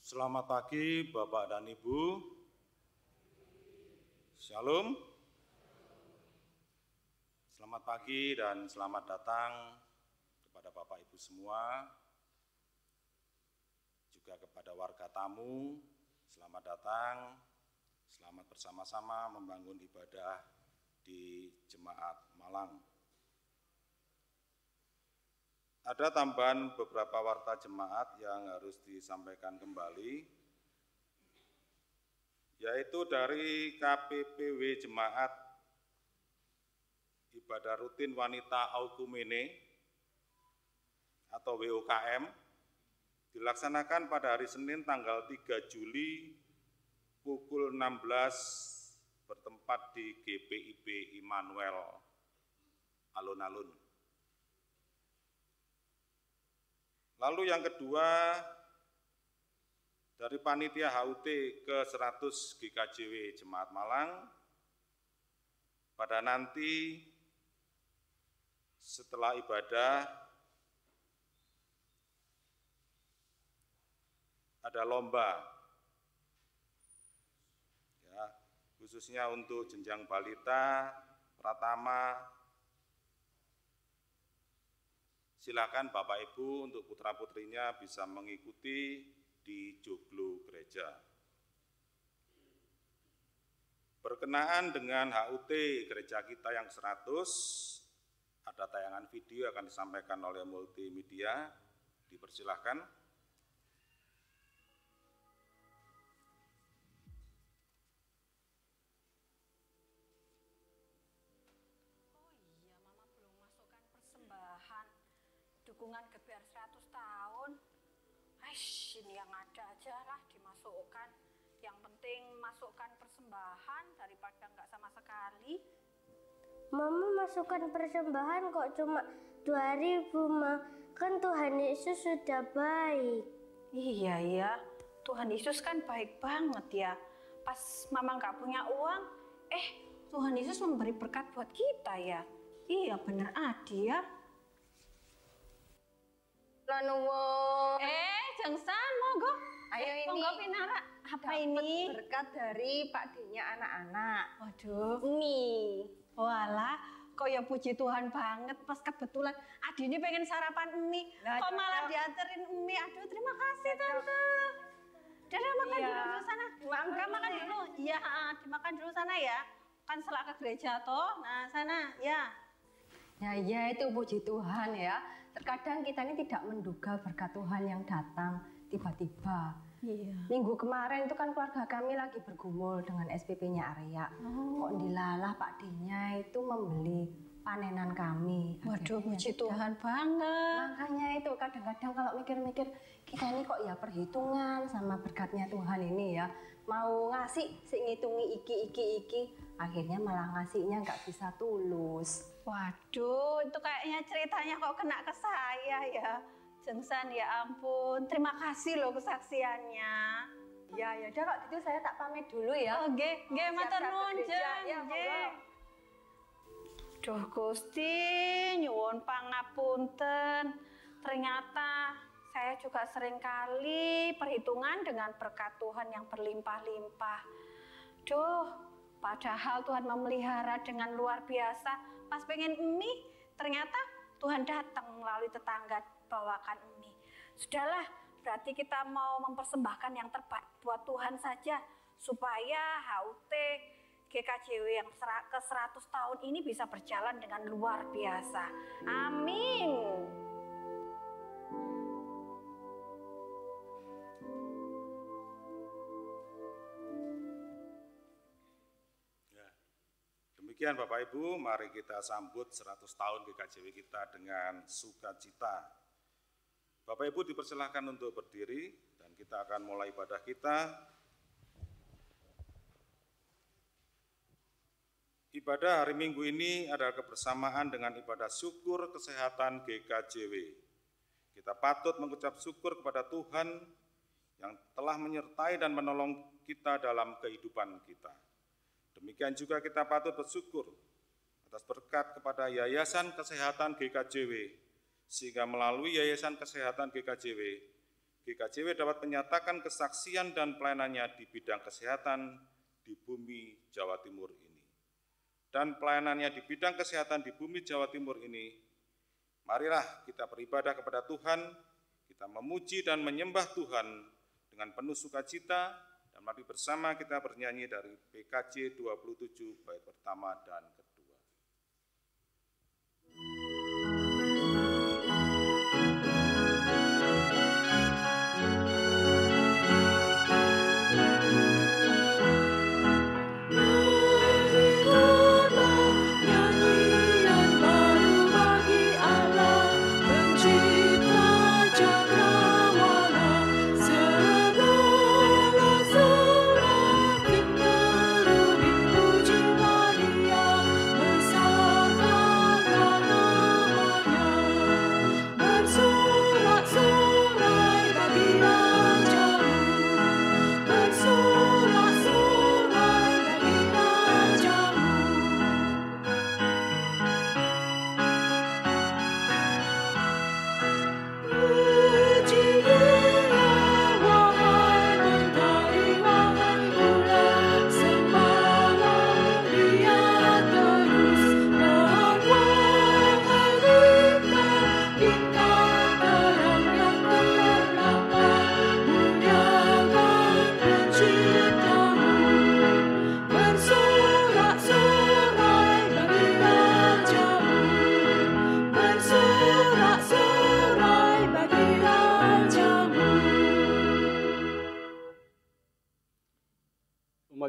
Selamat pagi Bapak dan Ibu. Shalom. Selamat pagi dan selamat datang kepada Bapak Ibu semua, juga kepada warga tamu. Selamat datang, selamat bersama-sama membangun ibadah di Jemaat Malang. Ada tambahan beberapa warta jemaat yang harus disampaikan kembali, yaitu dari KPPW Jemaat Ibadah Rutin Wanita Aukumene atau WOKM dilaksanakan pada hari Senin tanggal 3 Juli pukul 16 bertempat di GPIB Immanuel Alun-Alun. Lalu yang kedua, dari Panitia HUT ke-100 GKJW Jemaat Malang, pada nanti setelah ibadah ada lomba, ya, khususnya untuk jenjang balita, pratama. Silakan Bapak Ibu untuk putra-putrinya bisa mengikuti di joglo gereja. Berkenaan dengan HUT gereja kita yang 100, ada tayangan video akan disampaikan oleh multimedia, dipersilahkan. Dukungan GBR 100 tahun, ini yang ada aja lah dimasukkan. Yang penting masukkan persembahan daripada nggak sama sekali. Mama masukkan persembahan kok cuma 2.000, Ma. Kan Tuhan Yesus sudah baik. Iya, Tuhan Yesus kan baik banget ya. Pas Mama nggak punya uang, Tuhan Yesus memberi berkat buat kita ya. Iya bener Adi ya. Lanuwun. Jengsan monggo. Ayo ini. Monggo pinara. Apa ini? Berkat dari Pak D-nya anak-anak. Waduh. Mie. Walah, kok ya puji Tuhan banget pas kebetulan Adi ini pengen sarapan mie. Kok malah dianterin mie. Aduh, terima kasih Tante. Dadah makan dulu sana. Makan dulu. Iya, dimakan dulu sana ya. Kan selak ke gereja toh. Nah, sana ya. Ya itu puji Tuhan ya. Terkadang kita ini tidak menduga berkat Tuhan yang datang tiba-tiba. Iya. Minggu kemarin itu kan keluarga kami lagi bergumul dengan SPP-nya Arya. Kok dilalah Pak D-nya itu membeli panenan kami. Waduh, puji Tuhan banget. Makanya itu kadang-kadang kalau mikir-mikir kita ini kok ya perhitungan sama berkatnya Tuhan ini ya. Mau ngasih, ngitungi iki, akhirnya malah ngasihnya nggak bisa tulus. Waduh, itu kayaknya ceritanya kok kena ke saya ya. Jengsan ya ampun, terima kasih loh kesaksiannya. Ya udah kalau gitu saya tak pamit dulu ya. Nggih, matur nuwun Jeng. Ya, Nggih. Duh Gusti, nyuwun pangapunten. Ternyata saya juga sering kali perhitungan dengan berkat Tuhan yang berlimpah-limpah. Duh, padahal Tuhan memelihara dengan luar biasa. Pas pengen mie, ternyata Tuhan datang melalui tetangga bawakan mie. Sudahlah, berarti kita mau mempersembahkan yang terbaik buat Tuhan saja, supaya HUT GKJW yang ke-100 tahun ini bisa berjalan dengan luar biasa. Amin. Demikian Bapak Ibu, mari kita sambut 100 tahun GKJW kita dengan sukacita. Bapak Ibu dipersilahkan untuk berdiri dan kita akan mulai ibadah kita. Ibadah hari Minggu ini adalah kebersamaan dengan ibadah syukur kesehatan GKJW. Kita patut mengucap syukur kepada Tuhan yang telah menyertai dan menolong kita dalam kehidupan kita. Demikian juga kita patut bersyukur atas berkat kepada Yayasan Kesehatan GKJW, sehingga melalui Yayasan Kesehatan GKJW, GKJW dapat menyatakan kesaksian dan pelayanannya di bidang kesehatan di bumi Jawa Timur ini. Dan pelayanannya di bidang kesehatan di bumi Jawa Timur ini, marilah kita beribadah kepada Tuhan, kita memuji dan menyembah Tuhan dengan penuh sukacita, dan mari bersama kita bernyanyi dari PKJ 27 bait pertama dan kedua.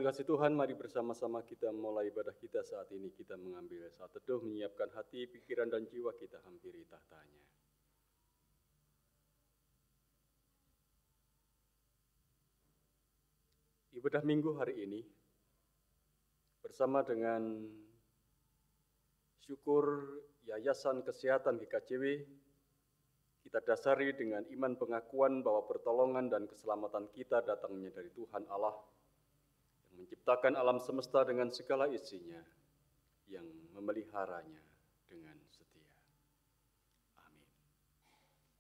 Kasih Tuhan, mari bersama-sama kita mulai ibadah kita saat ini. Kita mengambil saat teduh, menyiapkan hati, pikiran, dan jiwa kita hampiri tahtanya. Ibadah minggu hari ini, bersama dengan syukur Yayasan Kesehatan GKJW, kita dasari dengan iman pengakuan bahwa pertolongan dan keselamatan kita datangnya dari Tuhan Allah, menciptakan alam semesta dengan segala isinya, yang memeliharanya dengan setia. Amin.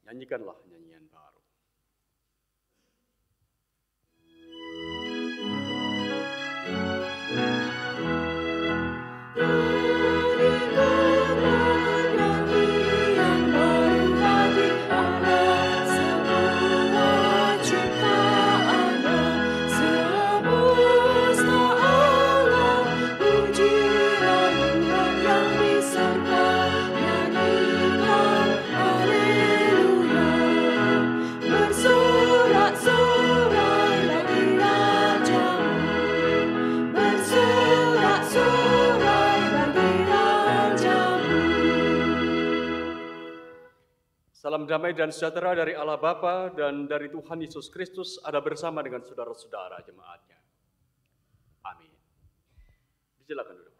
Nyanyikanlah nyanyian baru. Salam damai dan sejahtera dari Allah Bapa dan dari Tuhan Yesus Kristus ada bersama dengan saudara-saudara jemaatnya. Amin. Silakan duduk.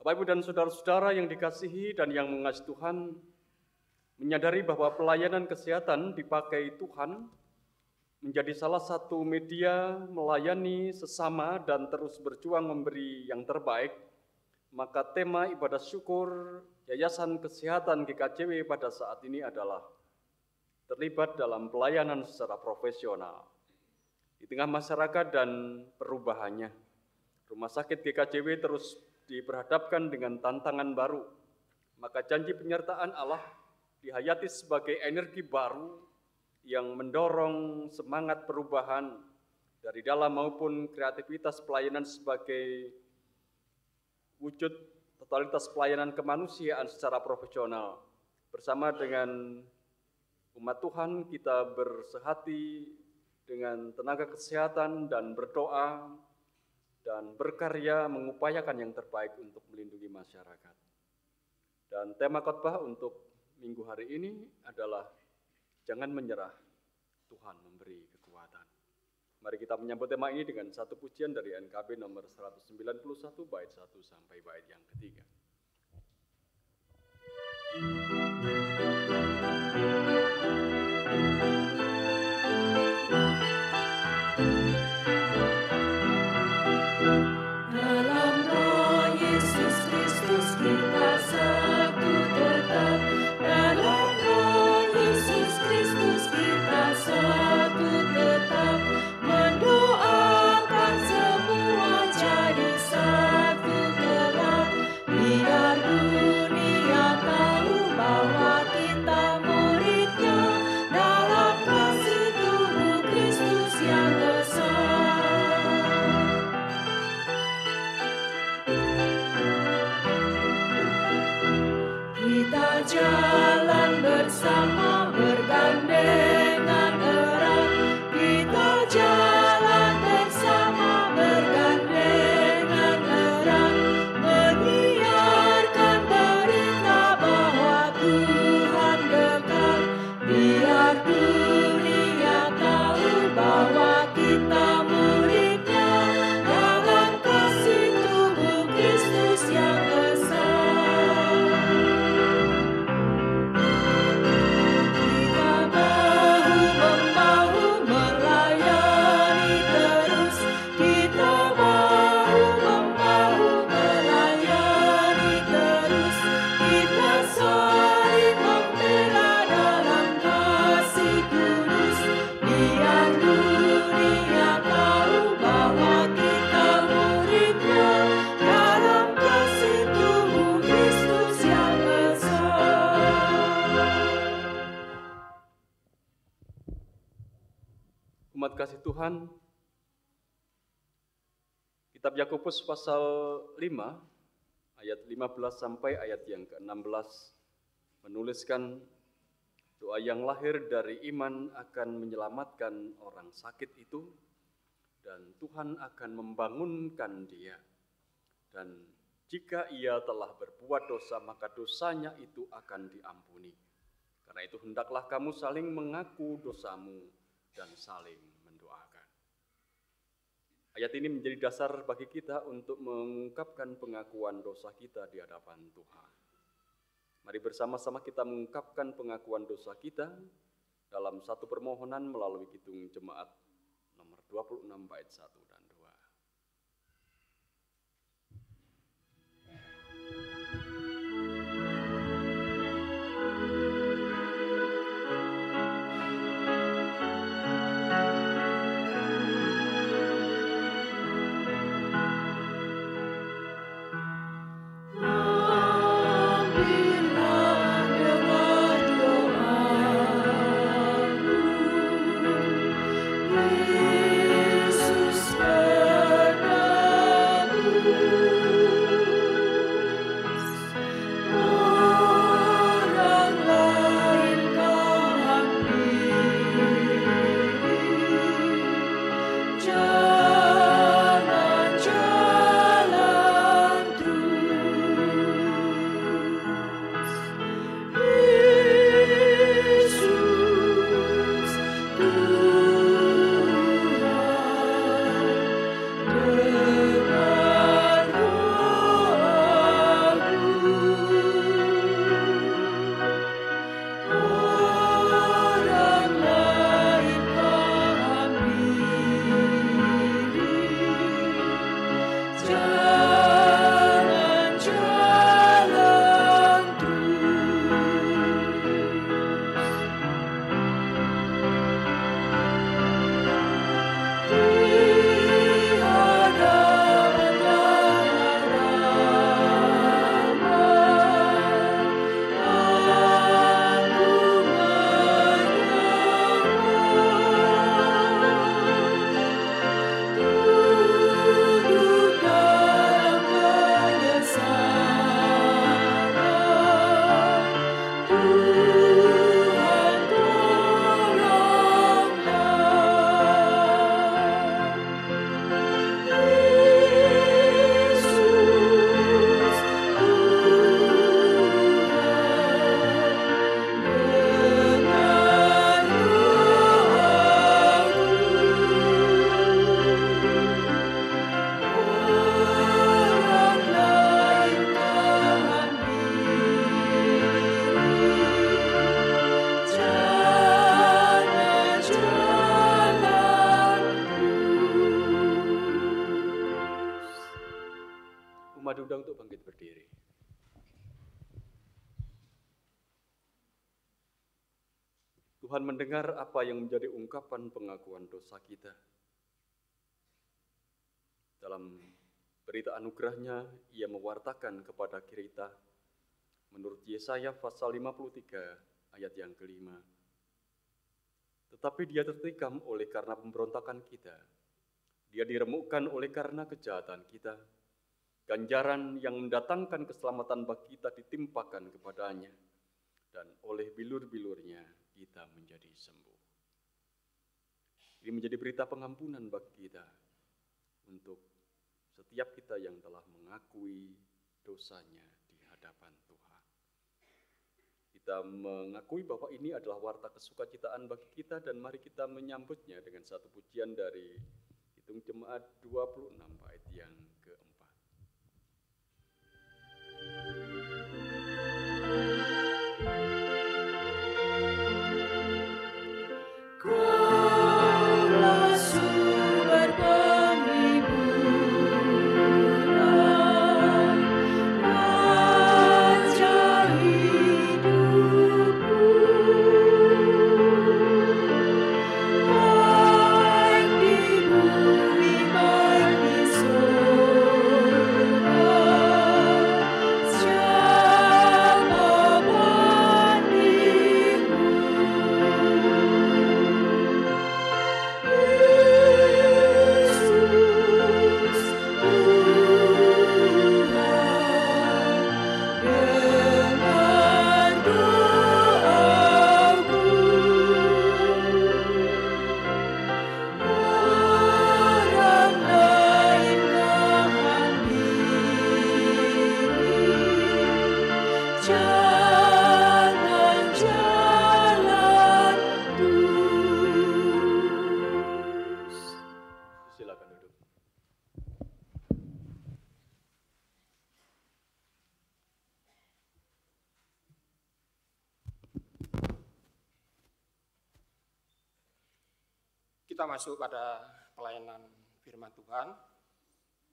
Bapak, Ibu, dan saudara-saudara yang dikasihi dan yang mengasihi Tuhan, menyadari bahwa pelayanan kesehatan dipakai Tuhan menjadi salah satu media melayani sesama dan terus berjuang memberi yang terbaik, maka tema ibadah syukur Yayasan Kesehatan GKJW pada saat ini adalah terlibat dalam pelayanan secara profesional. Di tengah masyarakat dan perubahannya, Rumah Sakit GKJW terus diperhadapkan dengan tantangan baru, maka janji penyertaan Allah dihayati sebagai energi baru yang mendorong semangat perubahan dari dalam maupun kreativitas pelayanan sebagai wujud totalitas pelayanan kemanusiaan secara profesional. Bersama dengan umat Tuhan kita bersehati dengan tenaga kesehatan dan berdoa dan berkarya mengupayakan yang terbaik untuk melindungi masyarakat. Dan tema khotbah untuk minggu hari ini adalah jangan menyerah, Tuhan memberi kekuatan. Mari kita menyambut tema ini dengan satu pujian dari NKB nomor 191 bait 1 sampai bait yang ketiga. Dalam roh Yesus Kristus Tuhan, Kitab Yakobus pasal 5 ayat 15 sampai ayat yang ke-16 menuliskan doa yang lahir dari iman akan menyelamatkan orang sakit itu, dan Tuhan akan membangunkan dia. Dan jika ia telah berbuat dosa, maka dosanya itu akan diampuni. Karena itu hendaklah kamu saling mengaku dosamu dan saling mendoakan. Ayat ini menjadi dasar bagi kita untuk mengungkapkan pengakuan dosa kita di hadapan Tuhan. Mari bersama-sama kita mengungkapkan pengakuan dosa kita dalam satu permohonan melalui Kidung Jemaat nomor 26 bait 1 dan 2. Diundang untuk bangkit berdiri. Tuhan mendengar apa yang menjadi ungkapan pengakuan dosa kita. Dalam berita anugerahnya, ia mewartakan kepada kita menurut Yesaya pasal 53 ayat yang kelima. Tetapi dia tertikam oleh karena pemberontakan kita. Dia diremukkan oleh karena kejahatan kita. Ganjaran yang mendatangkan keselamatan bagi kita ditimpakan kepadanya, dan oleh bilur-bilurnya kita menjadi sembuh. Ini menjadi berita pengampunan bagi kita untuk setiap kita yang telah mengakui dosanya di hadapan Tuhan. Kita mengakui bahwa ini adalah warta kesukacitaan bagi kita, dan mari kita menyambutnya dengan satu pujian dari Kidung Jemaat 26 bait yang keempat. Kaulah sumber penghiburan, Raja hidupku, baik di bumi, baik di surga. Kita masuk pada pelayanan firman Tuhan.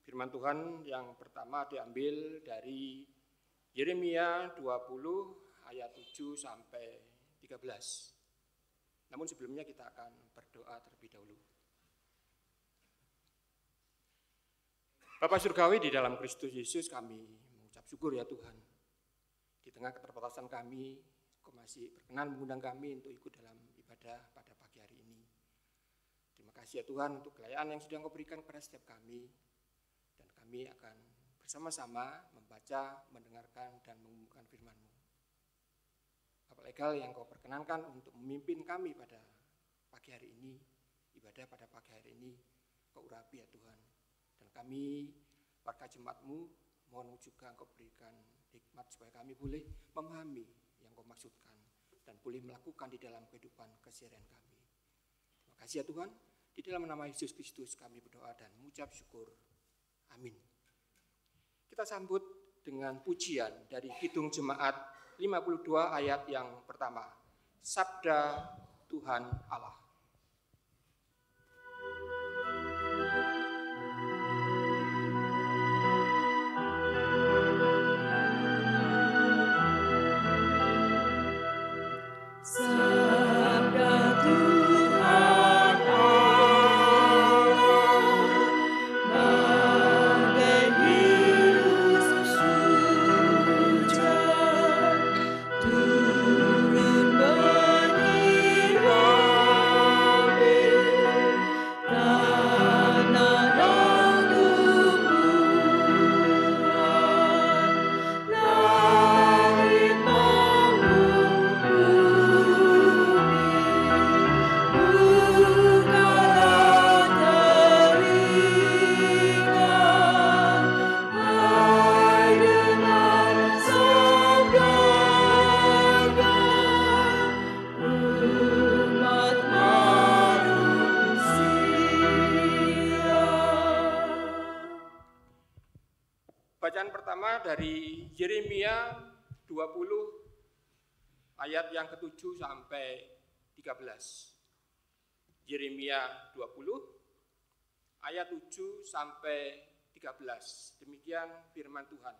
Firman Tuhan yang pertama diambil dari Yeremia 20 ayat 7 sampai 13. Namun sebelumnya kita akan berdoa terlebih dahulu. Bapa Surgawi, di dalam Kristus Yesus kami mengucap syukur ya Tuhan. Di tengah keterbatasan kami, Kau masih berkenan mengundang kami untuk ikut dalam ibadah pada pagi hari ini. Terima kasih ya Tuhan untuk kelayaan yang sudah Kau berikan kepada setiap kami. Dan kami akan bersama-sama membaca, mendengarkan, dan mengumumkan firman-Mu. Bapak Legal yang Kau perkenankan untuk memimpin kami pada pagi hari ini, ibadah pada pagi hari ini, Kau urapi ya Tuhan. Dan kami, warga jemaat-Mu, mohon juga Kau berikan hikmat supaya kami boleh memahami yang Kau maksudkan dan boleh melakukan di dalam kehidupan keseharian kami. Terima kasih ya Tuhan. Di dalam nama Yesus Kristus kami berdoa dan mengucap syukur. Amin. Kita sambut dengan pujian dari Kidung Jemaat 52 ayat yang pertama. Sabda Tuhan Allah. Bacaan pertama dari Yeremia 20 ayat yang ke-7 sampai 13. Yeremia 20 ayat 7 sampai 13. Demikian firman Tuhan.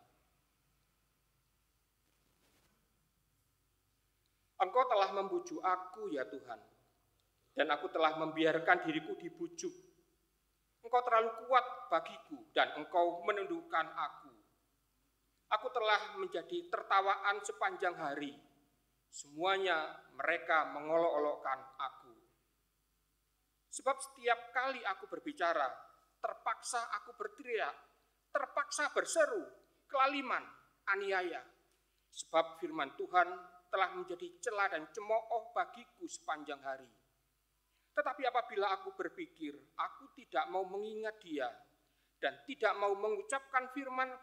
Engkau telah membujuk aku ya Tuhan, dan aku telah membiarkan diriku dibujuk. Engkau terlalu kuat bagiku dan Engkau menundukkan aku. Aku telah menjadi tertawaan sepanjang hari. Semuanya mereka mengolok-olokkan aku. Sebab setiap kali aku berbicara, terpaksa aku berteriak, terpaksa berseru, kelaliman, aniaya. Sebab firman Tuhan telah menjadi celah dan cemooh bagiku sepanjang hari. Tetapi apabila aku berpikir, aku tidak mau mengingat Dia dan tidak mau mengucapkan firman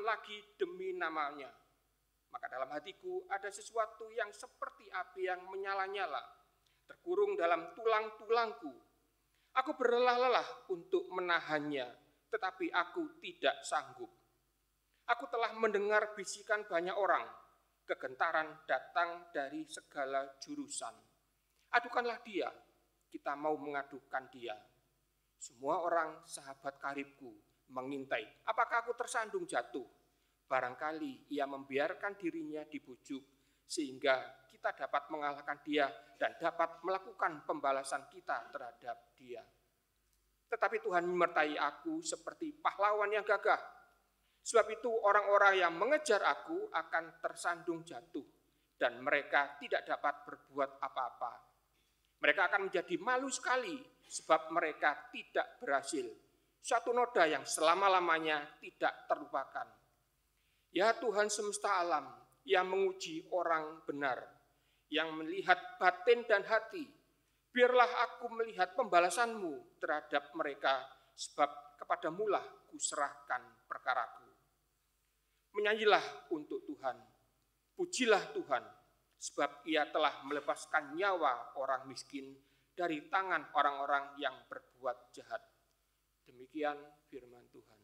lagi demi namanya, maka dalam hatiku ada sesuatu yang seperti api yang menyala-nyala, terkurung dalam tulang-tulangku. Aku berlelah-lelah untuk menahannya, tetapi aku tidak sanggup. Aku telah mendengar bisikan banyak orang, kegentaran datang dari segala jurusan. Adukanlah dia, kita mau mengadukan dia. Semua orang sahabat karibku mengintai, apakah aku tersandung jatuh? Barangkali ia membiarkan dirinya dibujuk, sehingga kita dapat mengalahkan dia dan dapat melakukan pembalasan kita terhadap dia. Tetapi Tuhan menyertai aku seperti pahlawan yang gagah. Sebab itu orang-orang yang mengejar aku akan tersandung jatuh, dan mereka tidak dapat berbuat apa-apa. Mereka akan menjadi malu sekali sebab mereka tidak berhasil. Suatu noda yang selama-lamanya tidak terlupakan. Ya Tuhan semesta alam yang menguji orang benar, yang melihat batin dan hati, biarlah aku melihat pembalasan-Mu terhadap mereka, sebab kepadamu-lah kuserahkan perkaraku. Menyanyilah untuk Tuhan, pujilah Tuhan, sebab Ia telah melepaskan nyawa orang miskin dari tangan orang-orang yang berbuat jahat. Demikian firman Tuhan.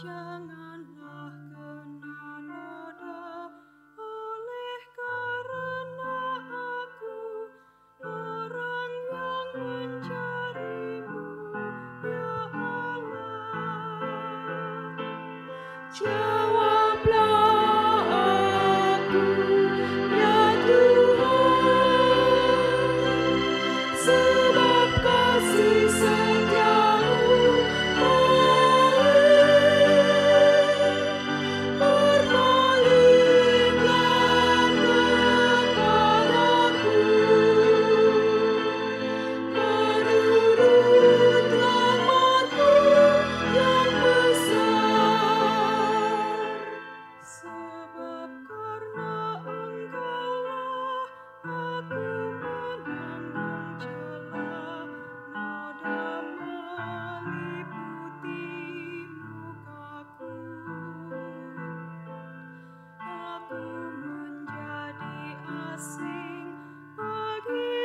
Janganlah kena noda oleh karena aku orang yang mencarimu, ya Allah. Jawablah aku, ya Tuhan, sebab kasih setiamu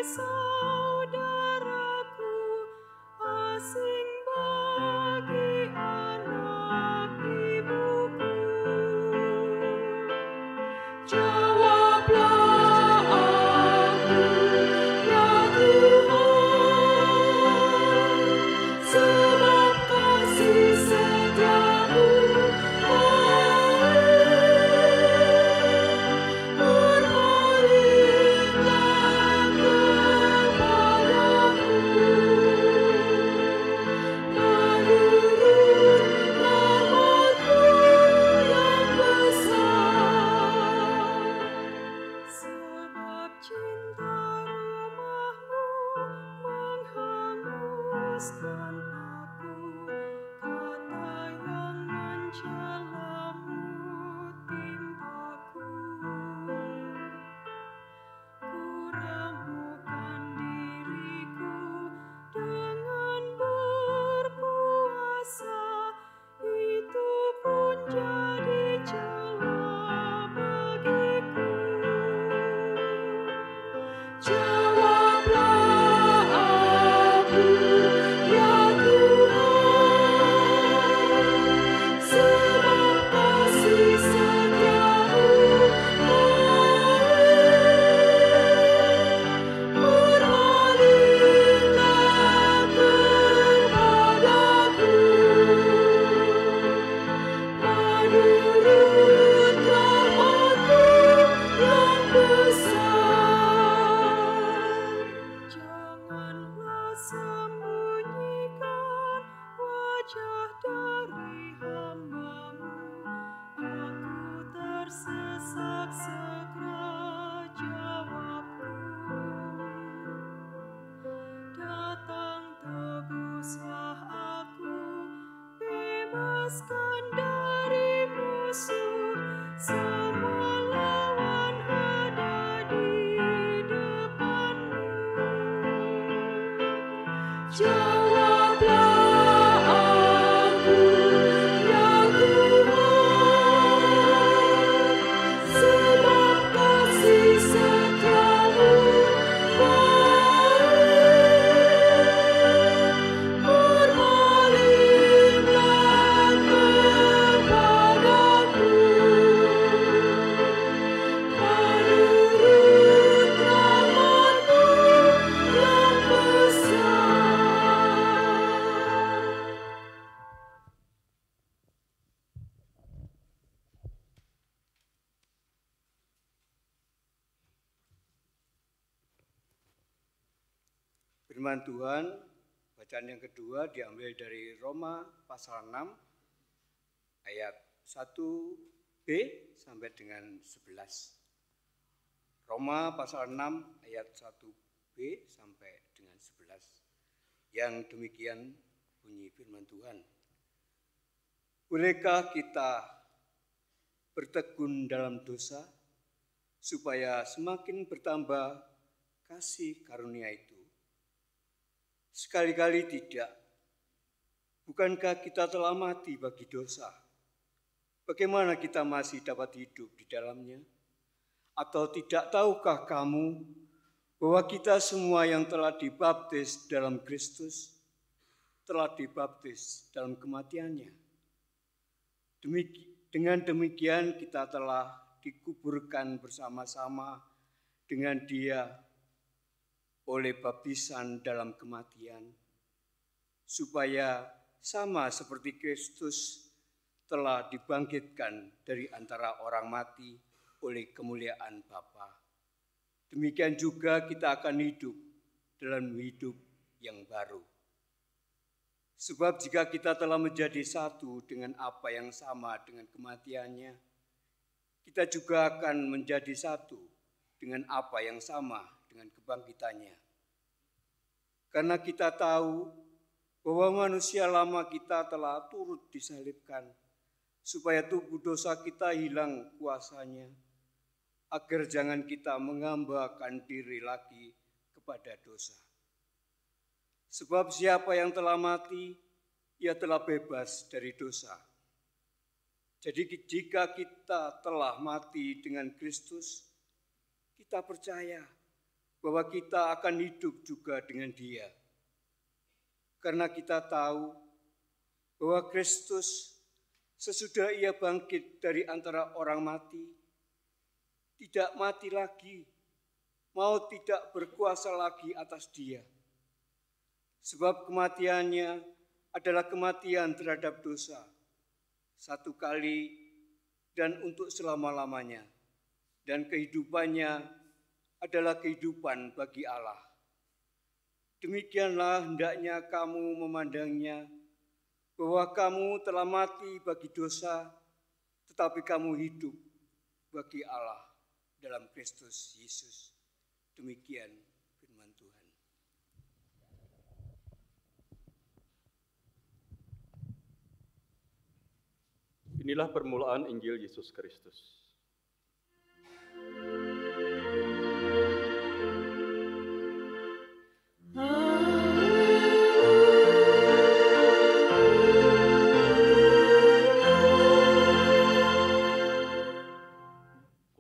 saudaraku, asing bagi anak ibuku. Jawablah aku, ya Tuhan, sebab kasih setiamu menghanguskan aku, kata yang mencelamu timpaku. Ku remukkan diriku dengan berpuasa, itu pun jadi celah bagiku. Jawablah aku, ya Tuhan, sebab kasih setiamu beralihlah kepadaku, menurut rahmat-Mu yang besar. Janganlah sembunyikan wajah dari hamba-Mu, aku tersesak, segera jawabku. Datang tebuslah aku, bebaskan dari musuh, semua lawan ada di depan-Mu. Jawablah aku, ya Tuhan, sebab kasih setiamu beralihlah kepadaku, menurut rahmat-Mu yang besar. Firman Tuhan, bacaan yang kedua diambil dari Roma pasal 6 ayat 1b sampai dengan 11. Roma pasal 6 ayat 1b sampai dengan 11. Yang demikian bunyi firman Tuhan. Bolehkah kita bertekun dalam dosa supaya semakin bertambah kasih karunia itu? Sekali-kali tidak. Bukankah kita telah mati bagi dosa? Bagaimana kita masih dapat hidup di dalamnya? Atau tidak tahukah kamu bahwa kita semua yang telah dibaptis dalam Kristus telah dibaptis dalam kematiannya? Dengan demikian kita telah dikuburkan bersama-sama dengan Dia oleh baptisan dalam kematian, supaya sama seperti Kristus telah dibangkitkan dari antara orang mati oleh kemuliaan Bapa. Demikian juga kita akan hidup dalam hidup yang baru. Sebab jika kita telah menjadi satu dengan apa yang sama dengan kematiannya, kita juga akan menjadi satu dengan apa yang sama dengan kebangkitannya. Karena kita tahu bahwa manusia lama kita telah turut disalibkan, supaya tubuh dosa kita hilang kuasanya, agar jangan kita menghambakan diri lagi kepada dosa. Sebab siapa yang telah mati, ia telah bebas dari dosa. Jadi jika kita telah mati dengan Kristus, kita percaya bahwa kita akan hidup juga dengan Dia. Karena kita tahu bahwa Kristus sesudah Ia bangkit dari antara orang mati, tidak mati lagi, maut tidak berkuasa lagi atas Dia. Sebab kematiannya adalah kematian terhadap dosa, satu kali dan untuk selama-lamanya, dan kehidupannya adalah kehidupan bagi Allah. Demikianlah hendaknya kamu memandangnya, bahwa kamu telah mati bagi dosa, tetapi kamu hidup bagi Allah dalam Kristus Yesus. Demikian firman Tuhan. Inilah permulaan Injil Yesus Kristus.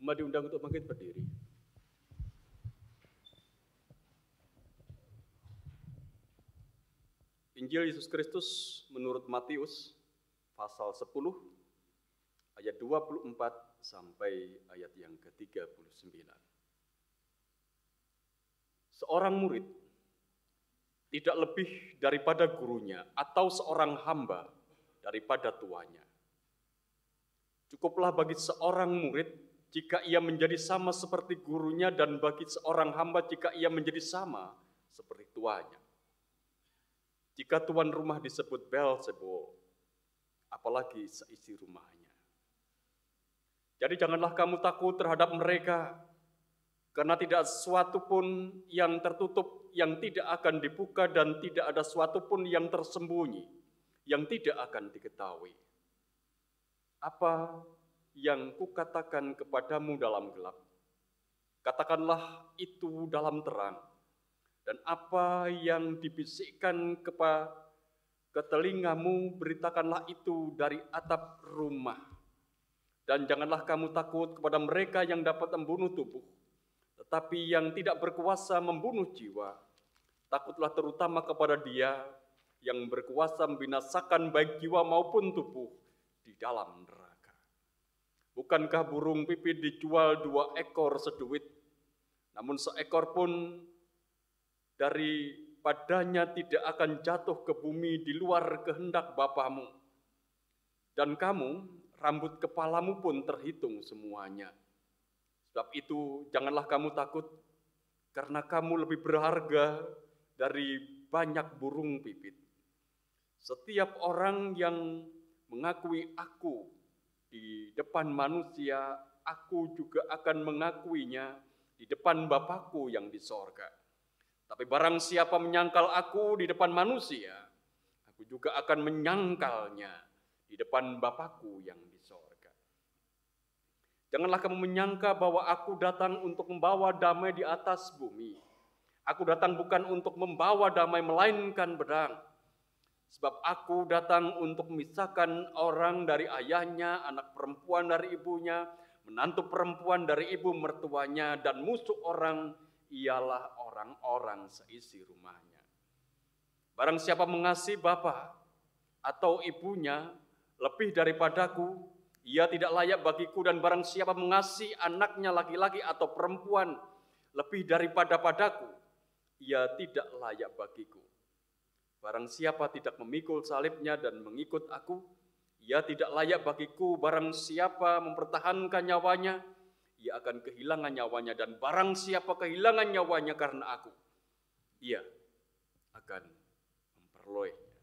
Umat diundang untuk bangkit berdiri. Injil Yesus Kristus menurut Matius pasal 10 ayat 24 sampai ayat yang ke-39. Seorang murid tidak lebih daripada gurunya atau seorang hamba daripada tuannya. Cukuplah bagi seorang murid jika ia menjadi sama seperti gurunya, dan bagi seorang hamba jika ia menjadi sama seperti tuannya. Jika tuan rumah disebut Beelzebul, apalagi seisi rumahnya. Jadi janganlah kamu takut terhadap mereka, karena tidak sesuatu pun yang tertutup yang tidak akan dibuka, dan tidak ada sesuatu pun yang tersembunyi yang tidak akan diketahui. Apa yang kukatakan kepadamu dalam gelap, katakanlah itu dalam terang, dan apa yang dibisikkan ke telingamu, beritakanlah itu dari atap rumah. Dan janganlah kamu takut kepada mereka yang dapat membunuh tubuh, tetapi yang tidak berkuasa membunuh jiwa. Takutlah terutama kepada Dia yang berkuasa membinasakan baik jiwa maupun tubuh di dalam neraka. Bukankah burung pipit dijual 2 ekor seduit, namun seekor pun daripadanya tidak akan jatuh ke bumi di luar kehendak Bapamu. Dan kamu, rambut kepalamu pun terhitung semuanya. Sebab itu janganlah kamu takut, karena kamu lebih berharga dari banyak burung pipit. Setiap orang yang mengakui aku di depan manusia, aku juga akan mengakuinya di depan Bapakku yang di sorga. Tapi barang siapa menyangkal aku di depan manusia, aku juga akan menyangkalnya di depan Bapakku yang di sorga. Janganlah kamu menyangka bahwa aku datang untuk membawa damai di atas bumi. Aku datang bukan untuk membawa damai, melainkan pedang. Sebab aku datang untuk memisahkan orang dari ayahnya, anak perempuan dari ibunya, menantu perempuan dari ibu mertuanya, dan musuh orang ialah orang-orang seisi rumahnya. Barang siapa mengasihi bapa atau ibunya Lebih daripadaku, ia tidak layak bagiku, dan barang siapa mengasihi anaknya laki-laki atau perempuan lebih daripada padaku, ia tidak layak bagiku. Barang siapa tidak memikul salibnya dan mengikut aku, ia tidak layak bagiku. Barang siapa mempertahankan nyawanya, ia akan kehilangan nyawanya, dan barang siapa kehilangan nyawanya karena aku, ia akan memperolehnya.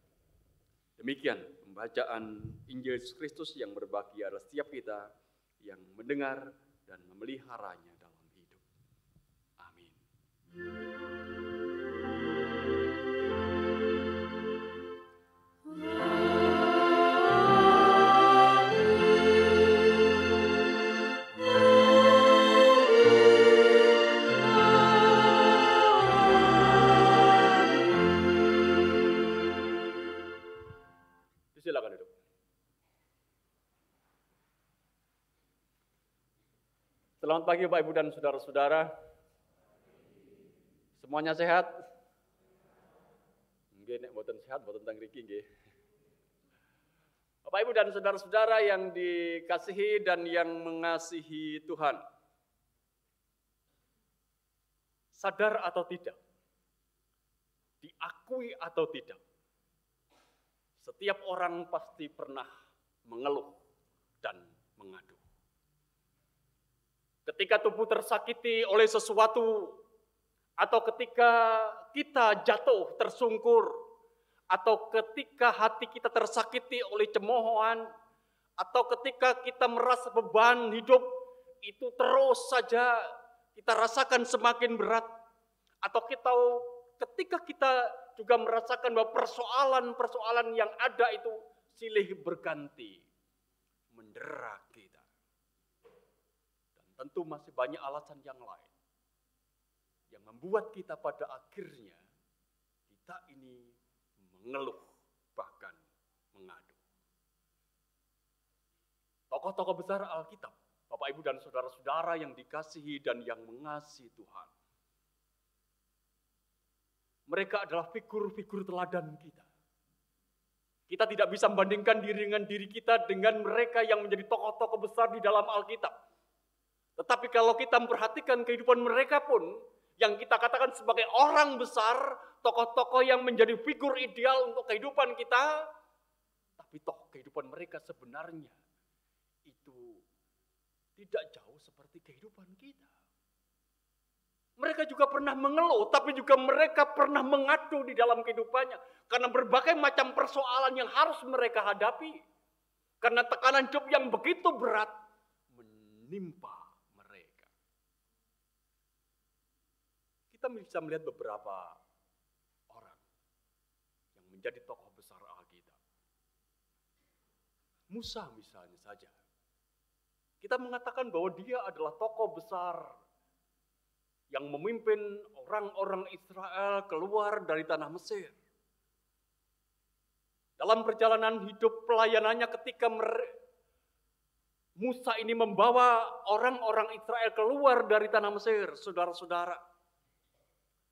Demikian pembacaan Injil Yesus Kristus yang berbahagia adalah setiap kita yang mendengar dan memeliharanya dalam hidup. Amin. Silakan duduk. Selamat pagi Bapak Ibu dan saudara-saudara. Semuanya sehat? Nggih, nek mboten sehat mboten teng mriki nggih. Bapak Ibu dan saudara-saudara yang dikasihi dan yang mengasihi Tuhan. Sadar atau tidak? Diakui atau tidak? Setiap orang pasti pernah mengeluh dan mengadu. Ketika tubuh tersakiti oleh sesuatu, atau ketika kita jatuh tersungkur, atau ketika hati kita tersakiti oleh cemoohan, atau ketika kita merasa beban hidup itu terus saja kita rasakan semakin berat, atau ketika kita juga merasakan bahwa persoalan-persoalan yang ada itu silih berganti mendera kita. Dan tentu masih banyak alasan yang lain yang membuat kita pada akhirnya kita ini mengeluh, bahkan mengadu. Tokoh-tokoh besar Alkitab, Bapak Ibu dan saudara-saudara yang dikasihi dan yang mengasihi Tuhan, mereka adalah figur-figur teladan kita. Kita tidak bisa membandingkan diri dengan diri kita dengan mereka yang menjadi tokoh-tokoh besar di dalam Alkitab. Tetapi kalau kita memperhatikan kehidupan mereka pun, yang kita katakan sebagai orang besar, tokoh-tokoh yang menjadi figur ideal untuk kehidupan kita, tapi toh kehidupan mereka sebenarnya itu tidak jauh seperti kehidupan kita. Mereka juga pernah mengeluh, tapi juga mereka pernah mengadu di dalam kehidupannya. Karena berbagai macam persoalan yang harus mereka hadapi. Karena tekanan hidup yang begitu berat menimpa mereka. Kita bisa melihat beberapa orang yang menjadi tokoh besar Alkitab. Musa misalnya saja. Kita mengatakan bahwa dia adalah tokoh besar yang memimpin orang-orang Israel keluar dari tanah Mesir. Dalam perjalanan hidup pelayanannya ketika Musa ini membawa orang-orang Israel keluar dari tanah Mesir, saudara-saudara.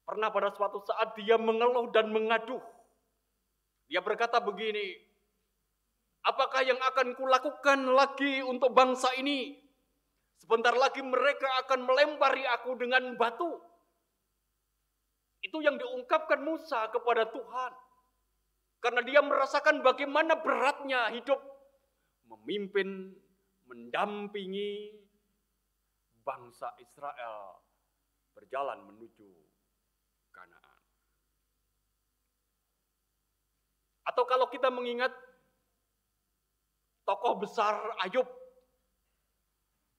Pernah pada suatu saat dia mengeluh dan mengadu. Dia berkata begini, apakah yang akan kulakukan lagi untuk bangsa ini? Sebentar lagi mereka akan melempari aku dengan batu. Itu yang diungkapkan Musa kepada Tuhan. Karena dia merasakan bagaimana beratnya hidup memimpin, mendampingi bangsa Israel berjalan menuju Kanaan. Atau kalau kita mengingat tokoh besar Ayub,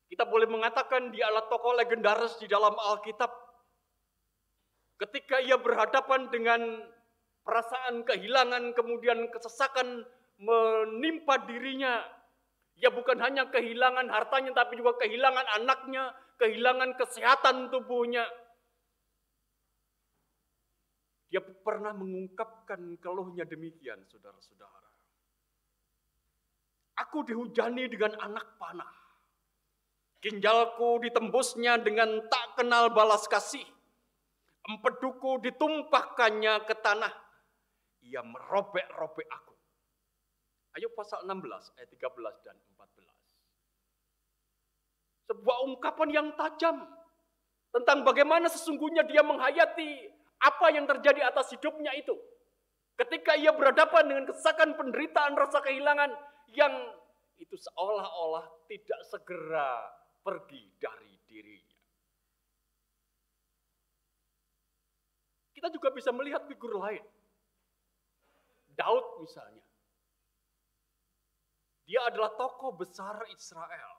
kita boleh mengatakan dia adalah tokoh legendaris di dalam Alkitab. Ketika ia berhadapan dengan perasaan kehilangan, kemudian kesesakan menimpa dirinya. Ia bukan hanya kehilangan hartanya, tapi juga kehilangan anaknya, kehilangan kesehatan tubuhnya. Dia pernah mengungkapkan keluhnya demikian, saudara-saudara. Aku dihujani dengan anak panah. Ginjalku ditembusnya dengan tak kenal balas kasih. Empeduku ditumpahkannya ke tanah. Ia merobek-robek aku. Ayub pasal 16 ayat 13 dan 14. Sebuah ungkapan yang tajam tentang bagaimana sesungguhnya dia menghayati apa yang terjadi atas hidupnya itu. Ketika ia berhadapan dengan kesesakan, penderitaan, rasa kehilangan yang itu seolah-olah tidak segera pergi dari dirinya. Kita juga bisa melihat figur lain. Daud misalnya. Dia adalah tokoh besar Israel.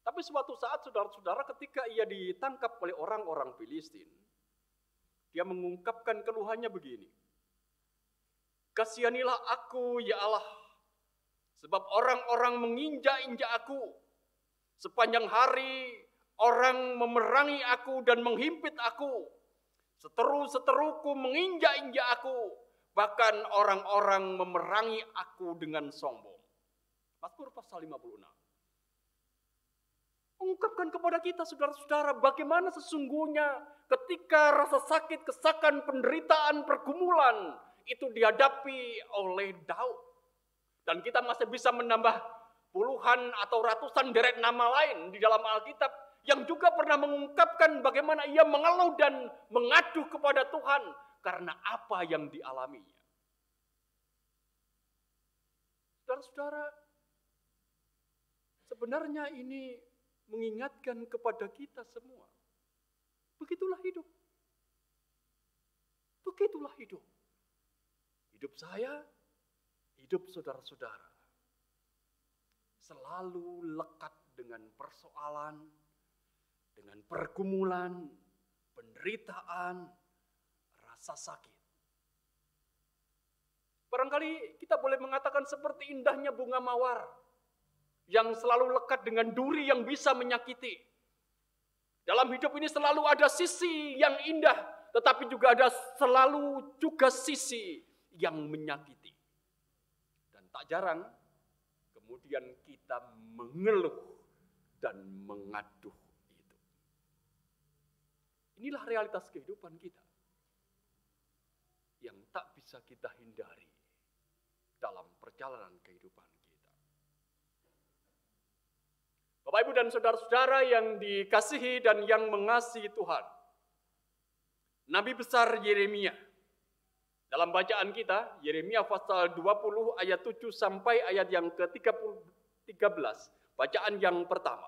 Tapi suatu saat saudara-saudara ketika ia ditangkap oleh orang-orang Filistin, dia mengungkapkan keluhannya begini. Kasihanilah aku ya Allah, sebab orang-orang menginjak-injak aku. Sepanjang hari orang memerangi aku dan menghimpit aku. Seteru-seteruku menginjak-injak aku. Bahkan orang-orang memerangi aku dengan sombong. Mazmur pasal 56. Mengungkapkan kepada kita saudara-saudara bagaimana sesungguhnya ketika rasa sakit, kesakan, penderitaan, pergumulan itu dihadapi oleh Daud. Dan kita masih bisa menambah puluhan atau ratusan deret nama lain di dalam Alkitab yang juga pernah mengungkapkan bagaimana ia mengeluh dan mengadu kepada Tuhan karena apa yang dialaminya. Saudara-saudara, sebenarnya ini mengingatkan kepada kita semua. Begitulah hidup. Begitulah hidup. Hidup saya, hidup saudara-saudara. Selalu lekat dengan persoalan, dengan pergumulan, penderitaan, rasa sakit. Barangkali kita boleh mengatakan seperti indahnya bunga mawar yang selalu lekat dengan duri yang bisa menyakiti. Dalam hidup ini selalu ada sisi yang indah, tetapi juga ada selalu juga sisi yang menyakiti. Dan tak jarang kemudian kita mengeluh dan mengaduh itu. Inilah realitas kehidupan kita yang tak bisa kita hindari dalam perjalanan kehidupan kita. Bapak, Ibu, dan saudara-saudara yang dikasihi dan yang mengasihi Tuhan. Nabi besar Yeremia. Dalam bacaan kita, Yeremia pasal 20 ayat 7 sampai ayat yang ke-13. Bacaan yang pertama.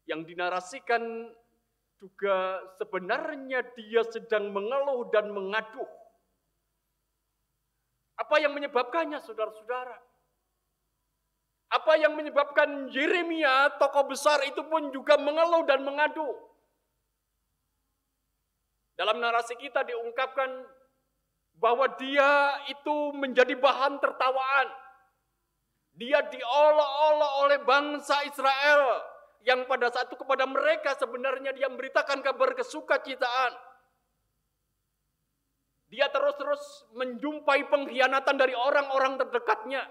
Yang dinarasikan juga sebenarnya dia sedang mengeluh dan mengaduh. Apa yang menyebabkannya, saudara-saudara? Apa yang menyebabkan Yeremia, tokoh besar itu pun juga mengeluh dan mengadu? Dalam narasi kita diungkapkan bahwa dia itu menjadi bahan tertawaan. Dia diolok-olok oleh bangsa Israel yang pada saat itu kepada mereka sebenarnya dia memberitakan kabar kesukacitaan. Dia terus-terus menjumpai pengkhianatan dari orang-orang terdekatnya.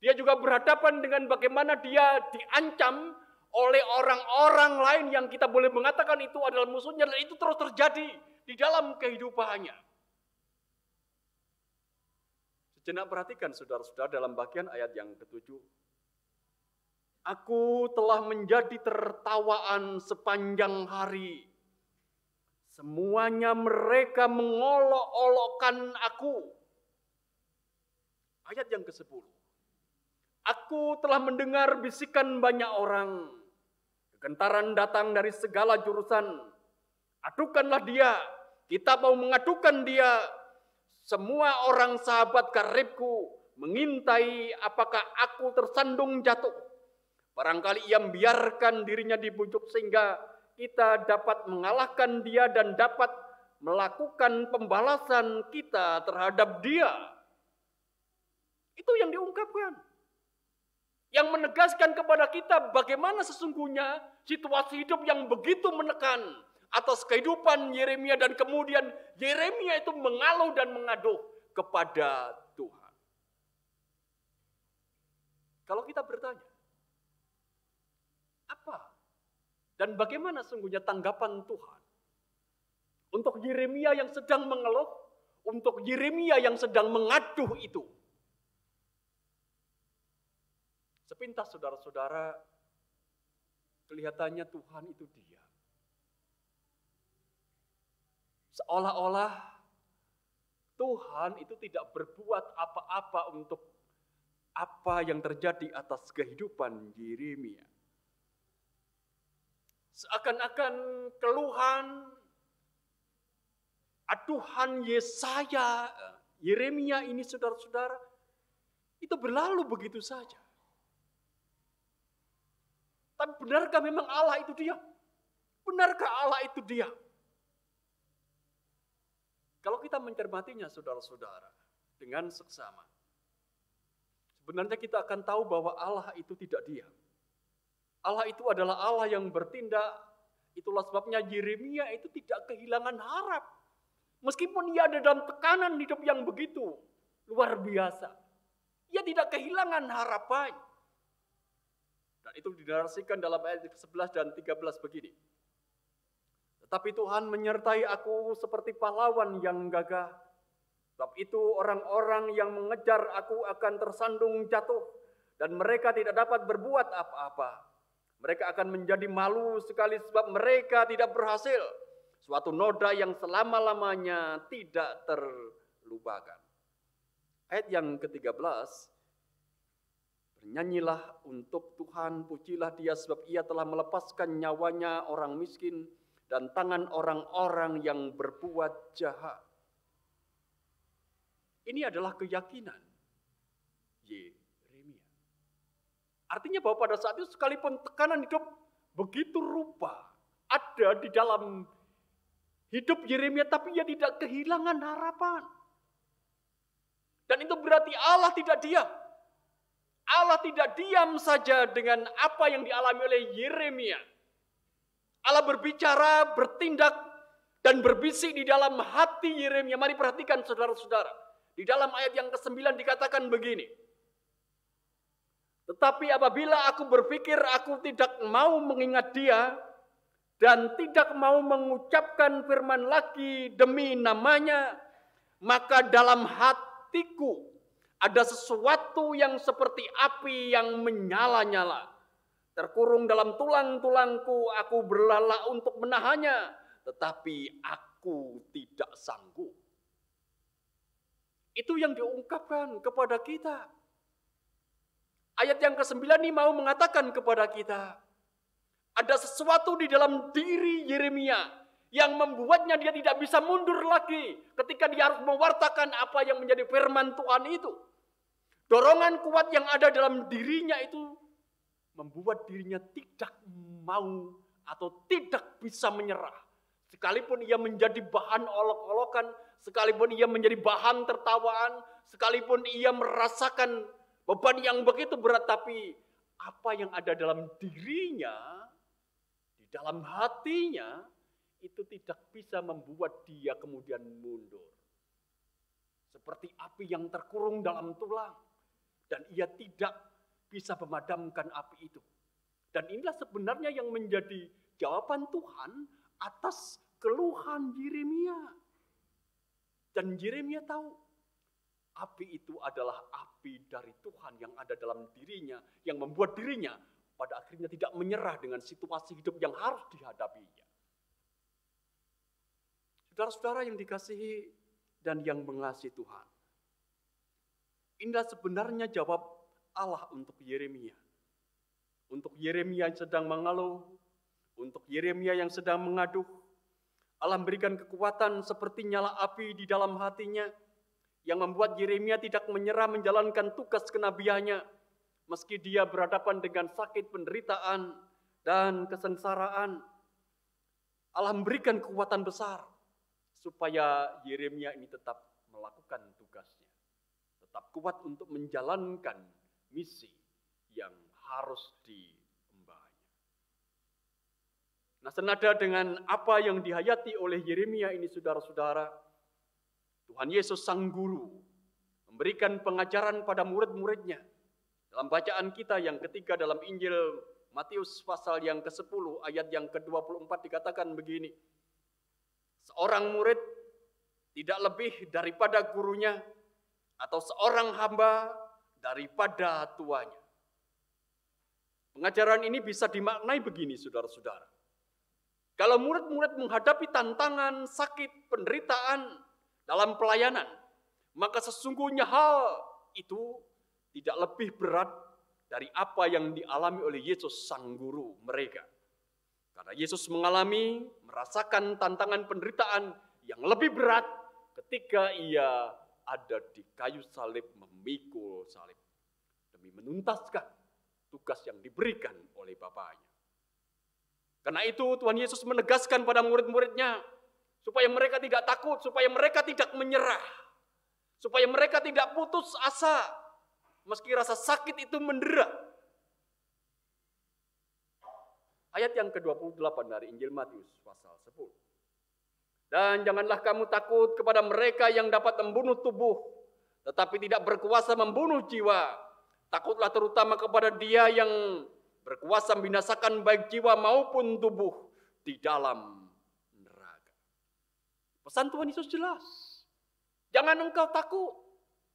Dia juga berhadapan dengan bagaimana dia diancam oleh orang-orang lain yang kita boleh mengatakan itu adalah musuhnya, dan itu terus terjadi di dalam kehidupannya. Sejenak perhatikan saudara-saudara dalam bagian ayat yang ke-7. Aku telah menjadi tertawaan sepanjang hari. Semuanya mereka mengolok-olokkan aku. Ayat yang ke-10. Aku telah mendengar bisikan banyak orang. Kegentaran datang dari segala jurusan. Adukanlah dia. Kita mau mengadukan dia. Semua orang sahabat karibku mengintai apakah aku tersandung jatuh. Barangkali ia membiarkan dirinya dibujuk sehingga kita dapat mengalahkan dia dan dapat melakukan pembalasan kita terhadap dia. Itu yang diungkapkan. Yang menegaskan kepada kita bagaimana sesungguhnya situasi hidup yang begitu menekan atas kehidupan Yeremia, dan kemudian Yeremia itu mengeluh dan mengaduh kepada Tuhan. Kalau kita bertanya, apa dan bagaimana sesungguhnya tanggapan Tuhan untuk Yeremia yang sedang mengeluh, untuk Yeremia yang sedang mengaduh itu? Sepintas saudara-saudara, kelihatannya Tuhan itu diam. Seolah-olah Tuhan itu tidak berbuat apa-apa untuk apa yang terjadi atas kehidupan Yeremia. Seakan-akan keluhan, aduhan Yesaya, Yeremia ini saudara-saudara, itu berlalu begitu saja. Tapi benarkah memang Allah itu diam? Benarkah Allah itu diam? Kalau kita mencermatinya saudara-saudara dengan seksama, sebenarnya kita akan tahu bahwa Allah itu tidak diam. Allah itu adalah Allah yang bertindak. Itulah sebabnya Yeremia itu tidak kehilangan harap. Meskipun ia ada dalam tekanan hidup yang begitu luar biasa, ia tidak kehilangan harapan. Dan itu dinarasikan dalam ayat 11 dan 13 begini. Tetapi Tuhan menyertai aku seperti pahlawan yang gagah. Sebab itu orang-orang yang mengejar aku akan tersandung jatuh. Dan mereka tidak dapat berbuat apa-apa. Mereka akan menjadi malu sekali sebab mereka tidak berhasil. Suatu noda yang selama-lamanya tidak terlupakan. Ayat yang ke-13. Bernyanyilah untuk Tuhan, pujilah Dia sebab Ia telah melepaskan nyawanya orang miskin dan tangan orang-orang yang berbuat jahat. Ini adalah keyakinan Yeremia. Artinya bahwa pada saat itu sekalipun tekanan hidup begitu rupa ada di dalam hidup Yeremia, tapi ia tidak kehilangan harapan. Dan itu berarti Allah tidak diam. Allah tidak diam saja dengan apa yang dialami oleh Yeremia. Allah berbicara, bertindak, dan berbisik di dalam hati Yeremia. Mari perhatikan saudara-saudara. Di dalam ayat yang ke-9 dikatakan begini. Tetapi apabila aku berpikir aku tidak mau mengingat Dia, dan tidak mau mengucapkan firman lagi demi namanya, maka dalam hatiku ada sesuatu yang seperti api yang menyala-nyala. Terkurung dalam tulang-tulangku, aku berlala untuk menahannya, tetapi aku tidak sanggup. Itu yang diungkapkan kepada kita. Ayat yang ke-9 ini mau mengatakan kepada kita, ada sesuatu di dalam diri Yeremia yang membuatnya dia tidak bisa mundur lagi ketika dia harus mewartakan apa yang menjadi firman Tuhan itu. Dorongan kuat yang ada dalam dirinya itu membuat dirinya tidak mau atau tidak bisa menyerah. Sekalipun ia menjadi bahan olok-olokan, sekalipun ia menjadi bahan tertawaan, sekalipun ia merasakan beban yang begitu berat, tapi apa yang ada dalam dirinya, di dalam hatinya, itu tidak bisa membuat dia kemudian mundur. Seperti api yang terkurung dalam tulang, dan ia tidak bisa memadamkan api itu. Dan inilah sebenarnya yang menjadi jawaban Tuhan atas keluhan Yeremia. Dan Yeremia tahu, api itu adalah api dari Tuhan yang ada dalam dirinya, yang membuat dirinya pada akhirnya tidak menyerah dengan situasi hidup yang harus dihadapinya. Saudara-saudara yang dikasihi dan yang mengasihi Tuhan, inilah sebenarnya jawab Allah untuk Yeremia. Untuk Yeremia yang sedang mengeluh, untuk Yeremia yang sedang mengaduh, Allah memberikan kekuatan seperti nyala api di dalam hatinya, yang membuat Yeremia tidak menyerah menjalankan tugas kenabiannya, meski dia berhadapan dengan sakit, penderitaan, dan kesengsaraan. Allah memberikan kekuatan besar, supaya Yeremia ini tetap melakukan tugasnya, tetap kuat untuk menjalankan misi yang harus diembahnya. Nah, senada dengan apa yang dihayati oleh Yeremia ini, saudara-saudara, Tuhan Yesus Sang Guru memberikan pengajaran pada murid-muridnya. Dalam bacaan kita yang ketiga dalam Injil Matius pasal yang ke-10 ayat yang ke-24 dikatakan begini. Seorang murid tidak lebih daripada gurunya, atau seorang hamba daripada tuanya. Pengajaran ini bisa dimaknai begini, saudara-saudara. Kalau murid-murid menghadapi tantangan, sakit, penderitaan dalam pelayanan, maka sesungguhnya hal itu tidak lebih berat dari apa yang dialami oleh Yesus sang guru mereka. Karena Yesus merasakan tantangan penderitaan yang lebih berat ketika ia ada di kayu salib, memikul salib demi menuntaskan tugas yang diberikan oleh Bapaknya. Karena itu Tuhan Yesus menegaskan pada murid-muridnya supaya mereka tidak takut, supaya mereka tidak menyerah, supaya mereka tidak putus asa meski rasa sakit itu mendera. Ayat yang ke-28 dari Injil Matius pasal 10. Dan janganlah kamu takut kepada mereka yang dapat membunuh tubuh, tetapi tidak berkuasa membunuh jiwa. Takutlah terutama kepada Dia yang berkuasa membinasakan baik jiwa maupun tubuh di dalam neraka. Pesan Tuhan Yesus jelas. Jangan engkau takut.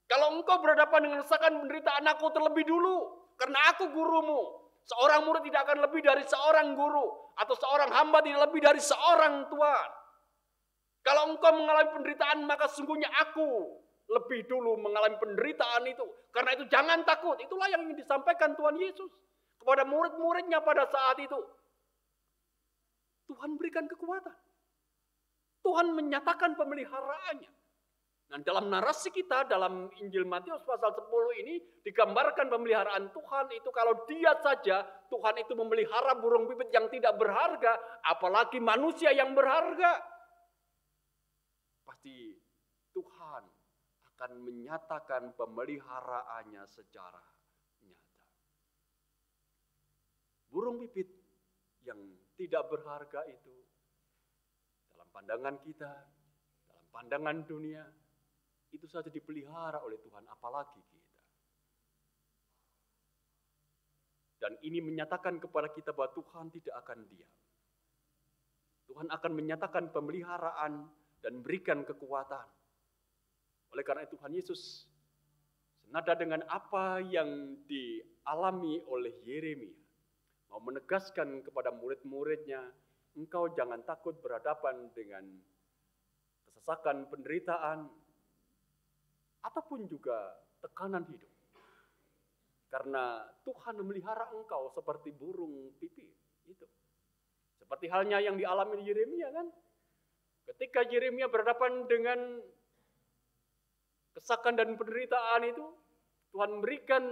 Kalau engkau berhadapan dengan rasakan penderitaan aku terlebih dulu, karena aku gurumu. Seorang murid tidak akan lebih dari seorang guru, atau seorang hamba tidak lebih dari seorang tuan. Kalau engkau mengalami penderitaan, maka sungguhnya aku lebih dulu mengalami penderitaan itu. Karena itu jangan takut. Itulah yang ingin disampaikan Tuhan Yesus kepada murid-muridnya pada saat itu. Tuhan berikan kekuatan. Tuhan menyatakan pemeliharaannya. Nah, dalam narasi kita dalam Injil Matius pasal 10 ini digambarkan pemeliharaan Tuhan itu kalau Dia saja, Tuhan itu memelihara burung pipit yang tidak berharga, apalagi manusia yang berharga. Pasti Tuhan akan menyatakan pemeliharaannya secara nyata. Burung pipit yang tidak berharga itu dalam pandangan kita, dalam pandangan dunia, itu saja dipelihara oleh Tuhan, apalagi kita. Dan ini menyatakan kepada kita bahwa Tuhan tidak akan diam. Tuhan akan menyatakan pemeliharaan dan berikan kekuatan. Oleh karena itu Tuhan Yesus senada dengan apa yang dialami oleh Yeremia, mau menegaskan kepada murid-muridnya, engkau jangan takut berhadapan dengan kesesakan, penderitaan, ataupun juga tekanan hidup. Karena Tuhan memelihara engkau seperti burung pipit itu. Seperti halnya yang dialami Yeremia kan. Ketika Yeremia berhadapan dengan kesakan dan penderitaan itu, Tuhan memberikan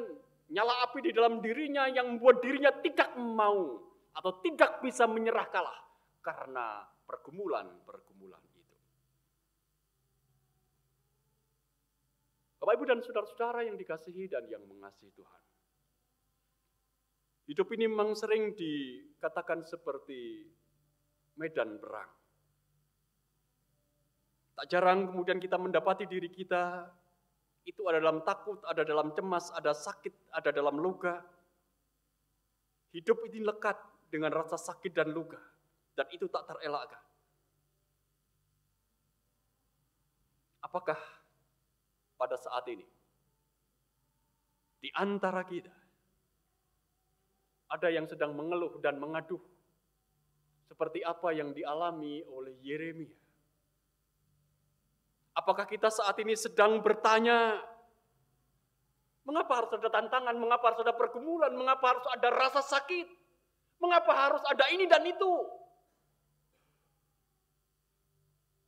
nyala api di dalam dirinya yang membuat dirinya tidak mau atau tidak bisa menyerah kalah karena pergumulan-pergumulan itu. Bapak, Ibu, dan saudara-saudara yang dikasihi dan yang mengasihi Tuhan. Hidup ini memang sering dikatakan seperti medan perang. Tak jarang kemudian kita mendapati diri kita itu ada dalam takut, ada dalam cemas, ada sakit, ada dalam luka. Hidup ini lekat dengan rasa sakit dan luka, dan itu tak terelakkan. Apakah pada saat ini di antara kita ada yang sedang mengeluh dan mengaduh seperti apa yang dialami oleh Yeremia? Apakah kita saat ini sedang bertanya, mengapa harus ada tantangan, mengapa harus ada pergumulan, mengapa harus ada rasa sakit, mengapa harus ada ini dan itu?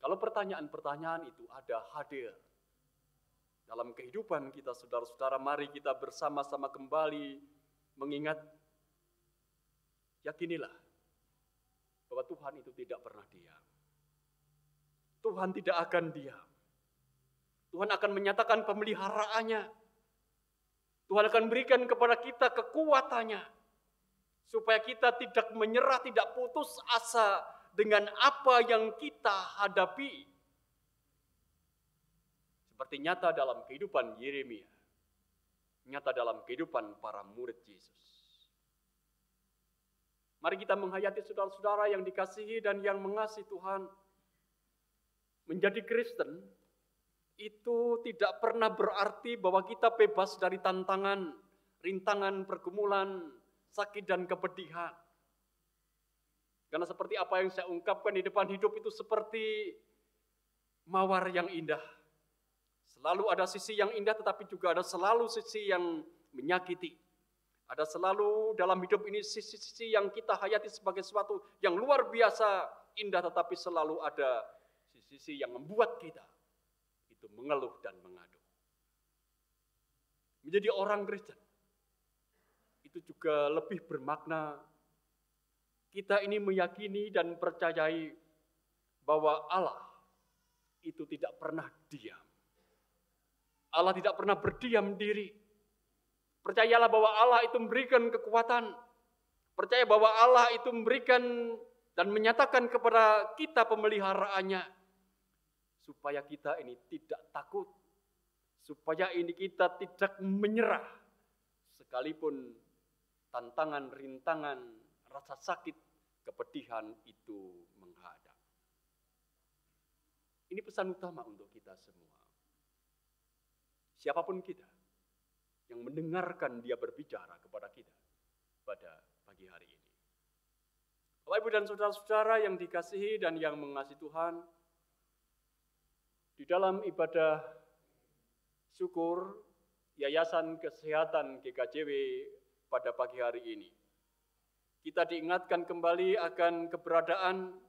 Kalau pertanyaan-pertanyaan itu ada hadir dalam kehidupan kita, saudara-saudara, mari kita bersama-sama kembali mengingat, yakinilah bahwa Tuhan itu tidak pernah diam. Tuhan tidak akan diam. Tuhan akan menyatakan pemeliharaannya. Tuhan akan berikan kepada kita kekuatannya, supaya kita tidak menyerah, tidak putus asa dengan apa yang kita hadapi. Seperti nyata dalam kehidupan Yeremia, nyata dalam kehidupan para murid Yesus. Mari kita menghayati saudara-saudara yang dikasihi dan yang mengasihi Tuhan. Menjadi Kristen itu tidak pernah berarti bahwa kita bebas dari tantangan, rintangan, pergumulan, sakit dan kepedihan. Karena seperti apa yang saya ungkapkan di depan, hidup itu seperti mawar yang indah. Selalu ada sisi yang indah, tetapi juga ada selalu sisi yang menyakiti. Ada selalu dalam hidup ini sisi-sisi yang kita hayati sebagai sesuatu yang luar biasa indah, tetapi selalu ada sisi yang membuat kita itu mengeluh dan mengadu. Menjadi orang Kristen itu juga lebih bermakna. Kita ini meyakini dan percayai bahwa Allah itu tidak pernah diam. Allah tidak pernah berdiam diri. Percayalah bahwa Allah itu memberikan kekuatan. Percaya bahwa Allah itu memberikan dan menyatakan kepada kita pemeliharaannya. Supaya kita ini tidak takut. Supaya ini kita tidak menyerah. Sekalipun tantangan, rintangan, rasa sakit, kepedihan itu menghadap. Ini pesan utama untuk kita semua. Siapapun kita yang mendengarkan dia berbicara kepada kita pada pagi hari ini. Bapak, Ibu, dan saudara-saudara yang dikasihi dan yang mengasihi Tuhan, di dalam ibadah syukur Yayasan Kesehatan GKJW pada pagi hari ini, kita diingatkan kembali akan keberadaan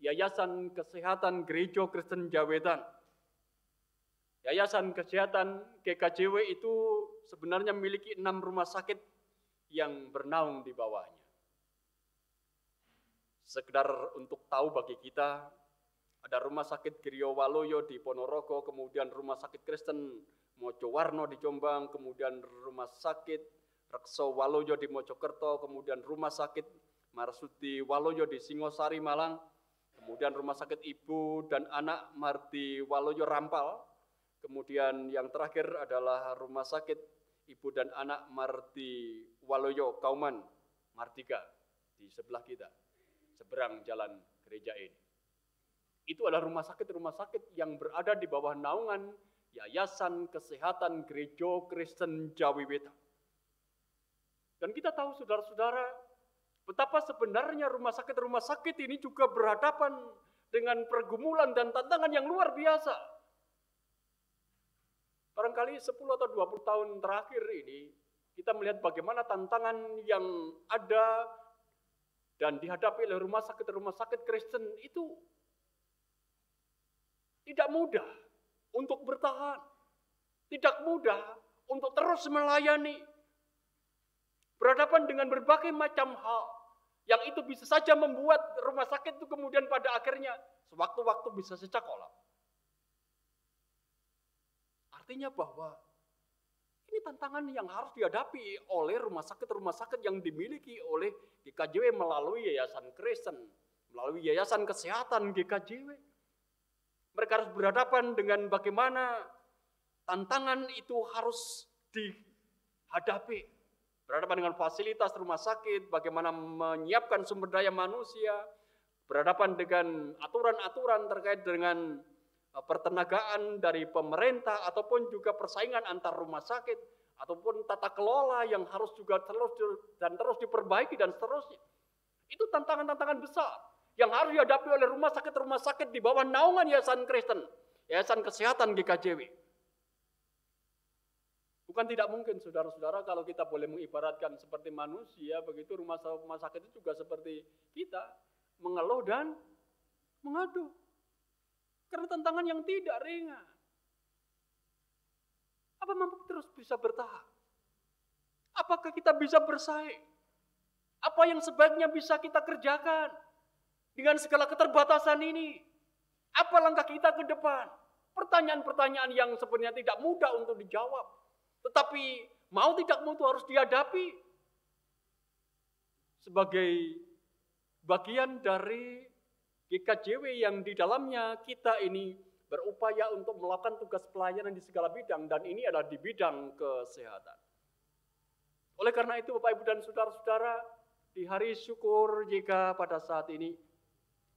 Yayasan Kesehatan Gereja Kristen Jawetan. Yayasan Kesehatan GKJW itu sebenarnya memiliki 6 rumah sakit yang bernaung di bawahnya. Sekedar untuk tahu bagi kita, ada Rumah Sakit Griyo Waloyo di Ponorogo, kemudian Rumah Sakit Kristen Mojowarno di Jombang, kemudian Rumah Sakit Rekso Waloyo di Mojokerto, kemudian Rumah Sakit Marsudi Waloyo di Singosari Malang, kemudian Rumah Sakit Ibu dan Anak Marti Waloyo Rampal, kemudian yang terakhir adalah Rumah Sakit Ibu dan Anak Marti Waloyo Kauman Martika di sebelah kita, seberang jalan gereja ini. Itu adalah rumah sakit yang berada di bawah naungan Yayasan Kesehatan Gereja Kristen Jawiwetan. Dan kita tahu saudara-saudara, betapa sebenarnya rumah sakit ini juga berhadapan dengan pergumulan dan tantangan yang luar biasa. Barangkali 10 atau 20 tahun terakhir ini, kita melihat bagaimana tantangan yang ada dan dihadapi oleh rumah sakit Kristen itu tidak mudah untuk bertahan, tidak mudah untuk terus melayani, berhadapan dengan berbagai macam hal yang itu bisa saja membuat rumah sakit itu kemudian pada akhirnya sewaktu-waktu bisa saja kolap. Artinya bahwa ini tantangan yang harus dihadapi oleh rumah sakit yang dimiliki oleh GKJW melalui Yayasan Kristen, melalui Yayasan Kesehatan GKJW. Mereka harus berhadapan dengan bagaimana tantangan itu harus dihadapi. Berhadapan dengan fasilitas rumah sakit, bagaimana menyiapkan sumber daya manusia, berhadapan dengan aturan-aturan terkait dengan pertenagaan dari pemerintah, ataupun juga persaingan antar rumah sakit, ataupun tata kelola yang harus juga terus diperbaiki dan seterusnya. Itu tantangan-tantangan besar yang harus dihadapi oleh rumah sakit di bawah naungan Yayasan Kristen, Yayasan Kesehatan GKJW. Bukan tidak mungkin saudara-saudara kalau kita boleh mengibaratkan seperti manusia, begitu rumah sakit itu juga seperti kita, mengeluh dan mengadu. Karena tantangan yang tidak ringan. Apa mampu terus bisa bertahan? Apakah kita bisa bersaing? Apa yang sebaiknya bisa kita kerjakan? Dengan segala keterbatasan ini, apa langkah kita ke depan? Pertanyaan-pertanyaan yang sebenarnya tidak mudah untuk dijawab. Tetapi mau tidak mau itu harus dihadapi. Sebagai bagian dari GKJW yang di dalamnya kita ini berupaya untuk melakukan tugas pelayanan di segala bidang, dan ini adalah di bidang kesehatan. Oleh karena itu Bapak, Ibu, dan saudara-saudara, di hari syukur jika pada saat ini,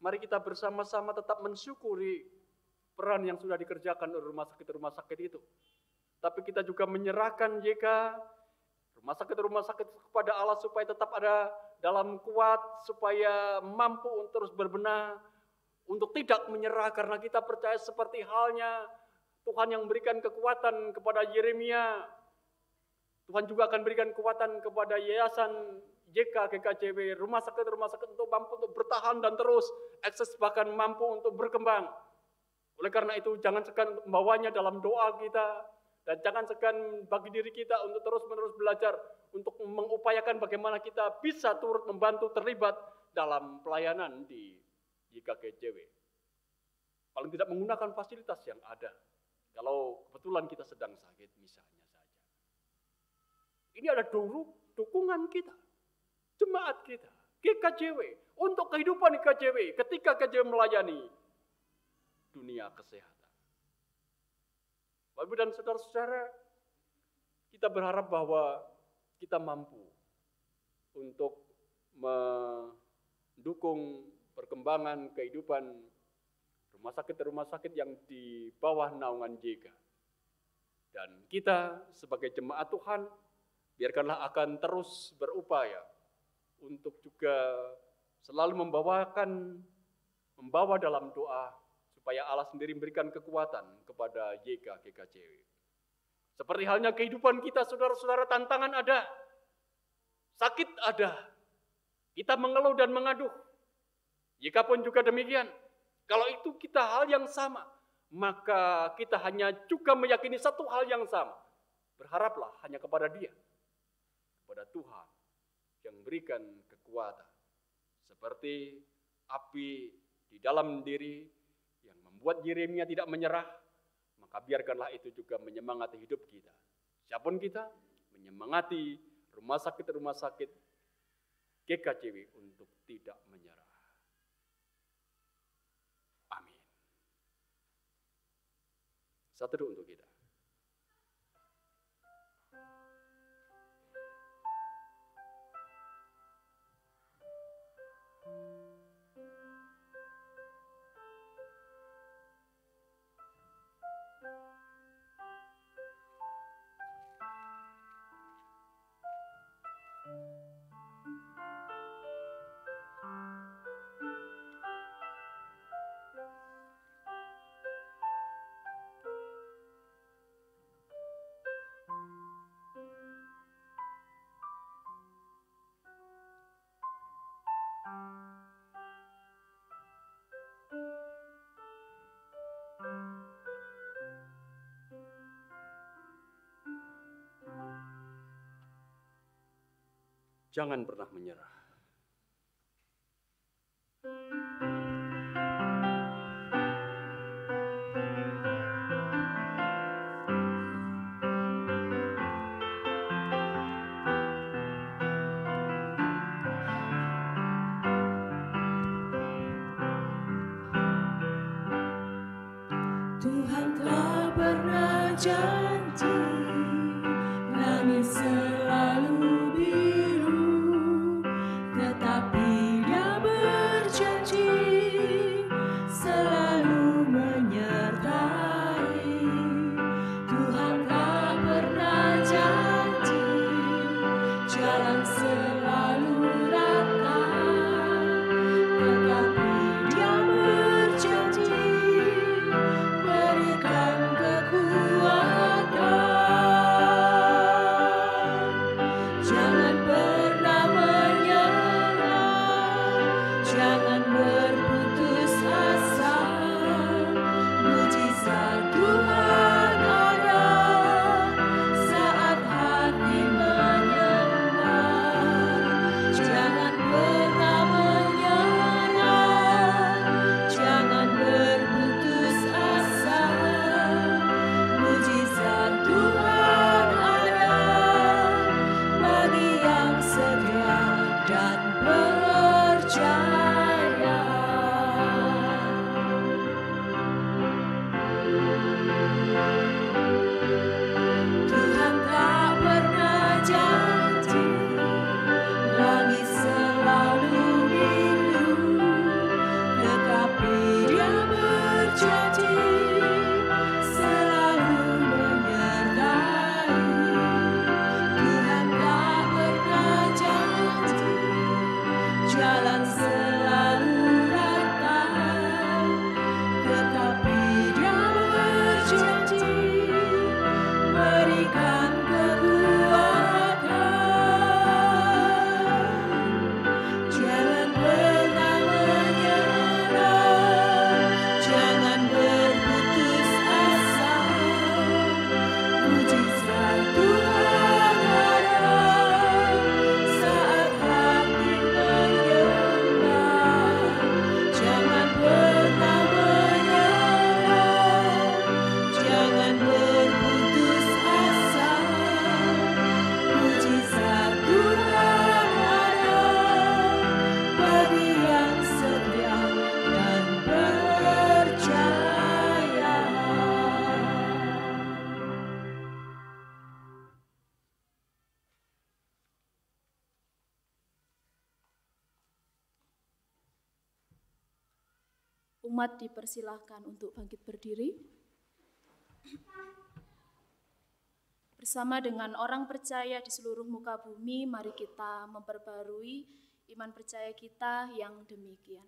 mari kita bersama-sama tetap mensyukuri peran yang sudah dikerjakan oleh rumah sakit itu. Tapi kita juga menyerahkan jika rumah sakit kepada Allah supaya tetap ada dalam kuat, supaya mampu untuk terus berbenah, untuk tidak menyerah karena kita percaya seperti halnya Tuhan yang memberikan kekuatan kepada Yeremia. Tuhan juga akan berikan kekuatan kepada yayasan JK GKJW, rumah sakit untuk mampu untuk bertahan dan terus eksis, bahkan mampu untuk berkembang. Oleh karena itu jangan segan membawanya dalam doa kita, dan jangan segan bagi diri kita untuk terus-menerus belajar untuk mengupayakan bagaimana kita bisa turut membantu terlibat dalam pelayanan di GKJW. Paling tidak menggunakan fasilitas yang ada. Kalau kebetulan kita sedang sakit misalnya saja. Ini ada dukungan kita, jemaat kita, GKJW, untuk kehidupan GKJW ketika GKJW melayani dunia kesehatan. Bapak Ibu dan saudara-saudara, kita berharap bahwa kita mampu untuk mendukung perkembangan kehidupan rumah sakit yang di bawah naungan JK. Dan kita sebagai jemaat Tuhan, biarkanlah akan terus berupaya untuk juga selalu membawa dalam doa supaya Allah sendiri memberikan kekuatan kepada JK GKJW. Seperti halnya kehidupan kita, saudara-saudara, tantangan ada, sakit ada, kita mengeluh dan mengaduh. Jika pun juga demikian, kalau itu kita hal yang sama, maka kita hanya juga meyakini satu hal yang sama. Berharaplah hanya kepada Dia, kepada Tuhan yang memberikan kekuatan. Seperti api di dalam diri yang membuat Yeremia tidak menyerah, maka biarkanlah itu juga menyemangati hidup kita. Siapapun kita, menyemangati rumah sakit GKJW untuk tidak menyerah. Amin. Satu doa untuk kita. Jangan pernah menyerah. Tuhan telah pernah janji, langit selalu biru, tetapi Dia berjanji selalu menyertai. Tuhan tak pernah janji jalan selalu rata, tetapi Dia berjanji berikan kekuatan. Umat dipersilahkan untuk bangkit berdiri. Bersama dengan orang percaya di seluruh muka bumi, mari kita memperbarui iman percaya kita yang demikian.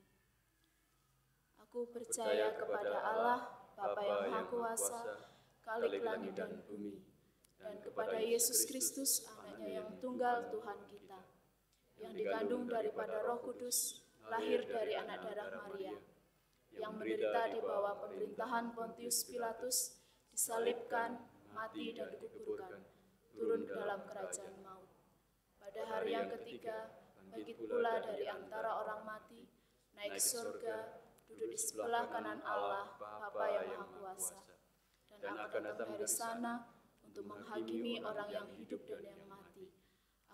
Aku percaya kepada Allah, Bapa yang Maha Kuasa, Khalik langit dan bumi, dan kepada Yesus Kristus, anaknya yang tunggal Tuhan kita, yang dikandung daripada Roh Kudus, lahir dari anak darah Maria, yang menderita di bawah pemerintahan Pontius Pilatus, disalibkan, mati dan dikuburkan, turun ke dalam kerajaan maut. Pada hari yang ketiga, bangkit pula dari antara orang mati, naik ke surga, duduk di sebelah kanan Allah, Bapa yang Maha Kuasa, dan akan datang dari sana untuk menghakimi orang yang hidup dan yang mati.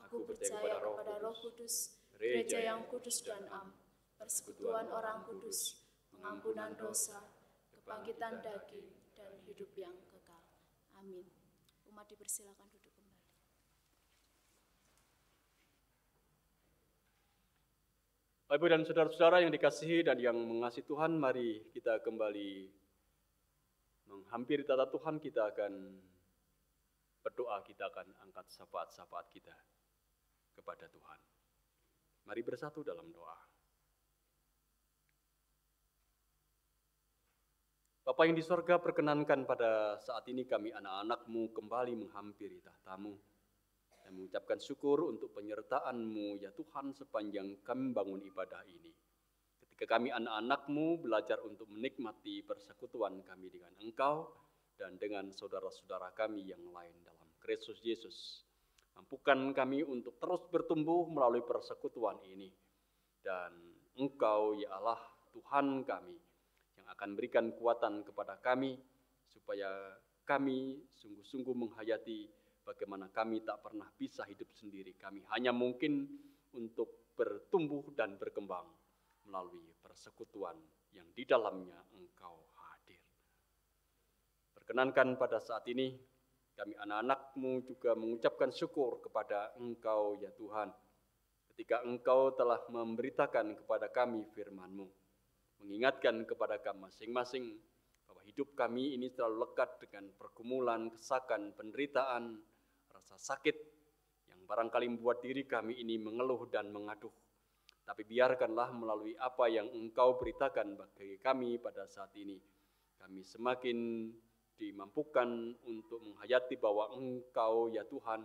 Aku percaya kepada Roh Kudus, gereja yang kudus dan am, persekutuan orang kudus, pengampunan dosa, kebangkitan daging, dan hidup yang kekal. Amin. Umat dipersilakan duduk kembali. Bapak Ibu dan saudara-saudara yang dikasihi dan yang mengasihi Tuhan, mari kita kembali menghampiri tata Tuhan. Kita akan berdoa, kita akan angkat syafaat-syafaat kita kepada Tuhan. Mari bersatu dalam doa. Bapa yang di sorga, perkenankan pada saat ini kami anak-anak-Mu kembali menghampiri tahta-Mu dan mengucapkan syukur untuk penyertaan-Mu ya Tuhan sepanjang kami membangun ibadah ini. Ketika kami anak-anak-Mu belajar untuk menikmati persekutuan kami dengan Engkau dan dengan saudara-saudara kami yang lain dalam Kristus Yesus. Mampukan kami untuk terus bertumbuh melalui persekutuan ini. Dan Engkau ya Allah Tuhan kami yang akan berikan kekuatan kepada kami supaya kami sungguh-sungguh menghayati bagaimana kami tak pernah bisa hidup sendiri. Kami hanya mungkin untuk bertumbuh dan berkembang melalui persekutuan yang di dalamnya Engkau hadir. Perkenankan pada saat ini kami anak-anak-Mu juga mengucapkan syukur kepada Engkau ya Tuhan. Ketika Engkau telah memberitakan kepada kami firman-Mu, mengingatkan kepada kami masing-masing bahwa hidup kami ini selalu lekat dengan pergumulan, kesakan, penderitaan, rasa sakit yang barangkali membuat diri kami ini mengeluh dan mengaduh. Tapi biarkanlah melalui apa yang Engkau beritakan bagi kami pada saat ini, kami semakin dimampukan untuk menghayati bahwa Engkau ya Tuhan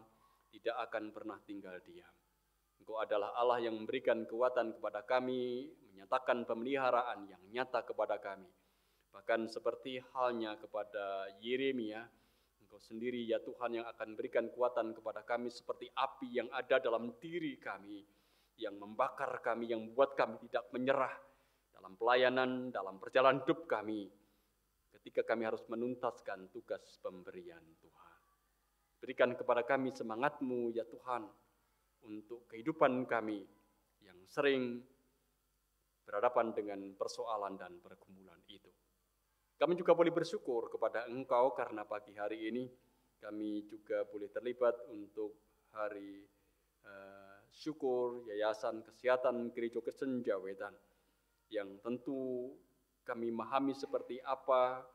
tidak akan pernah tinggal diam. Engkau adalah Allah yang memberikan kekuatan kepada kami, menyatakan pemeliharaan yang nyata kepada kami. Bahkan seperti halnya kepada Yeremia, Engkau sendiri ya Tuhan yang akan berikan kekuatan kepada kami seperti api yang ada dalam diri kami, yang membakar kami, yang membuat kami tidak menyerah dalam pelayanan, dalam perjalanan hidup kami, ketika kami harus menuntaskan tugas pemberian Tuhan. Berikan kepada kami semangat-Mu ya Tuhan, untuk kehidupan kami yang sering berhadapan dengan persoalan dan pergumulan itu. Kami juga boleh bersyukur kepada Engkau karena pagi hari ini kami juga boleh terlibat untuk hari syukur Yayasan Kesehatan Gereja Kristen Jawetan, yang tentu kami memahami seperti apa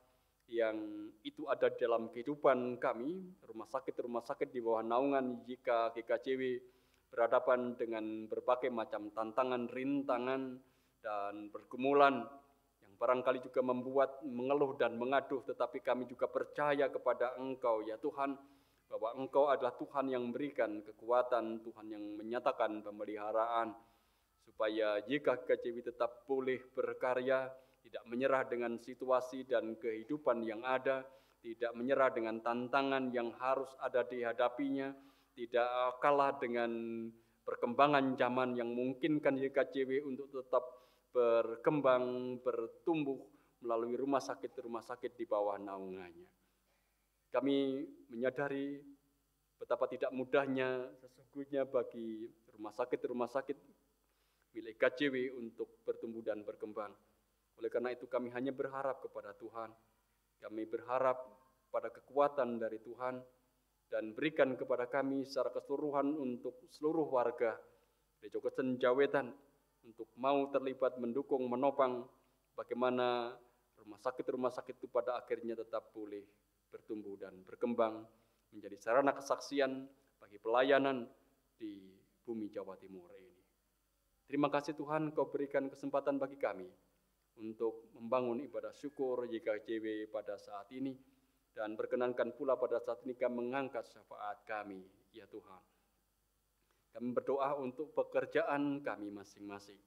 yang itu ada dalam kehidupan kami. Rumah sakit di bawah naungan GKJW berhadapan dengan berbagai macam tantangan, rintangan, dan pergumulan yang barangkali juga membuat mengeluh dan mengaduh, tetapi kami juga percaya kepada Engkau ya Tuhan, bahwa Engkau adalah Tuhan yang memberikan kekuatan, Tuhan yang menyatakan pemeliharaan, supaya GKJW tetap boleh berkarya, tidak menyerah dengan situasi dan kehidupan yang ada, tidak menyerah dengan tantangan yang harus ada dihadapinya, tidak kalah dengan perkembangan zaman yang memungkinkan GKJW untuk tetap berkembang, bertumbuh melalui rumah sakit di bawah naungannya. Kami menyadari betapa tidak mudahnya sesungguhnya bagi rumah sakit milik GKJW untuk bertumbuh dan berkembang. Oleh karena itu kami hanya berharap kepada Tuhan. Kami berharap pada kekuatan dari Tuhan, dan berikan kepada kami secara keseluruhan untuk seluruh warga Gereja Kristen Jawetan untuk mau terlibat mendukung, menopang bagaimana rumah sakit itu pada akhirnya tetap boleh bertumbuh dan berkembang menjadi sarana kesaksian bagi pelayanan di bumi Jawa Timur ini. Terima kasih Tuhan, Kau berikan kesempatan bagi kami untuk membangun ibadah syukur YKJW pada saat ini, dan berkenankan pula pada saat ini kami mengangkat syafaat kami, ya Tuhan. Kami berdoa untuk pekerjaan kami masing-masing,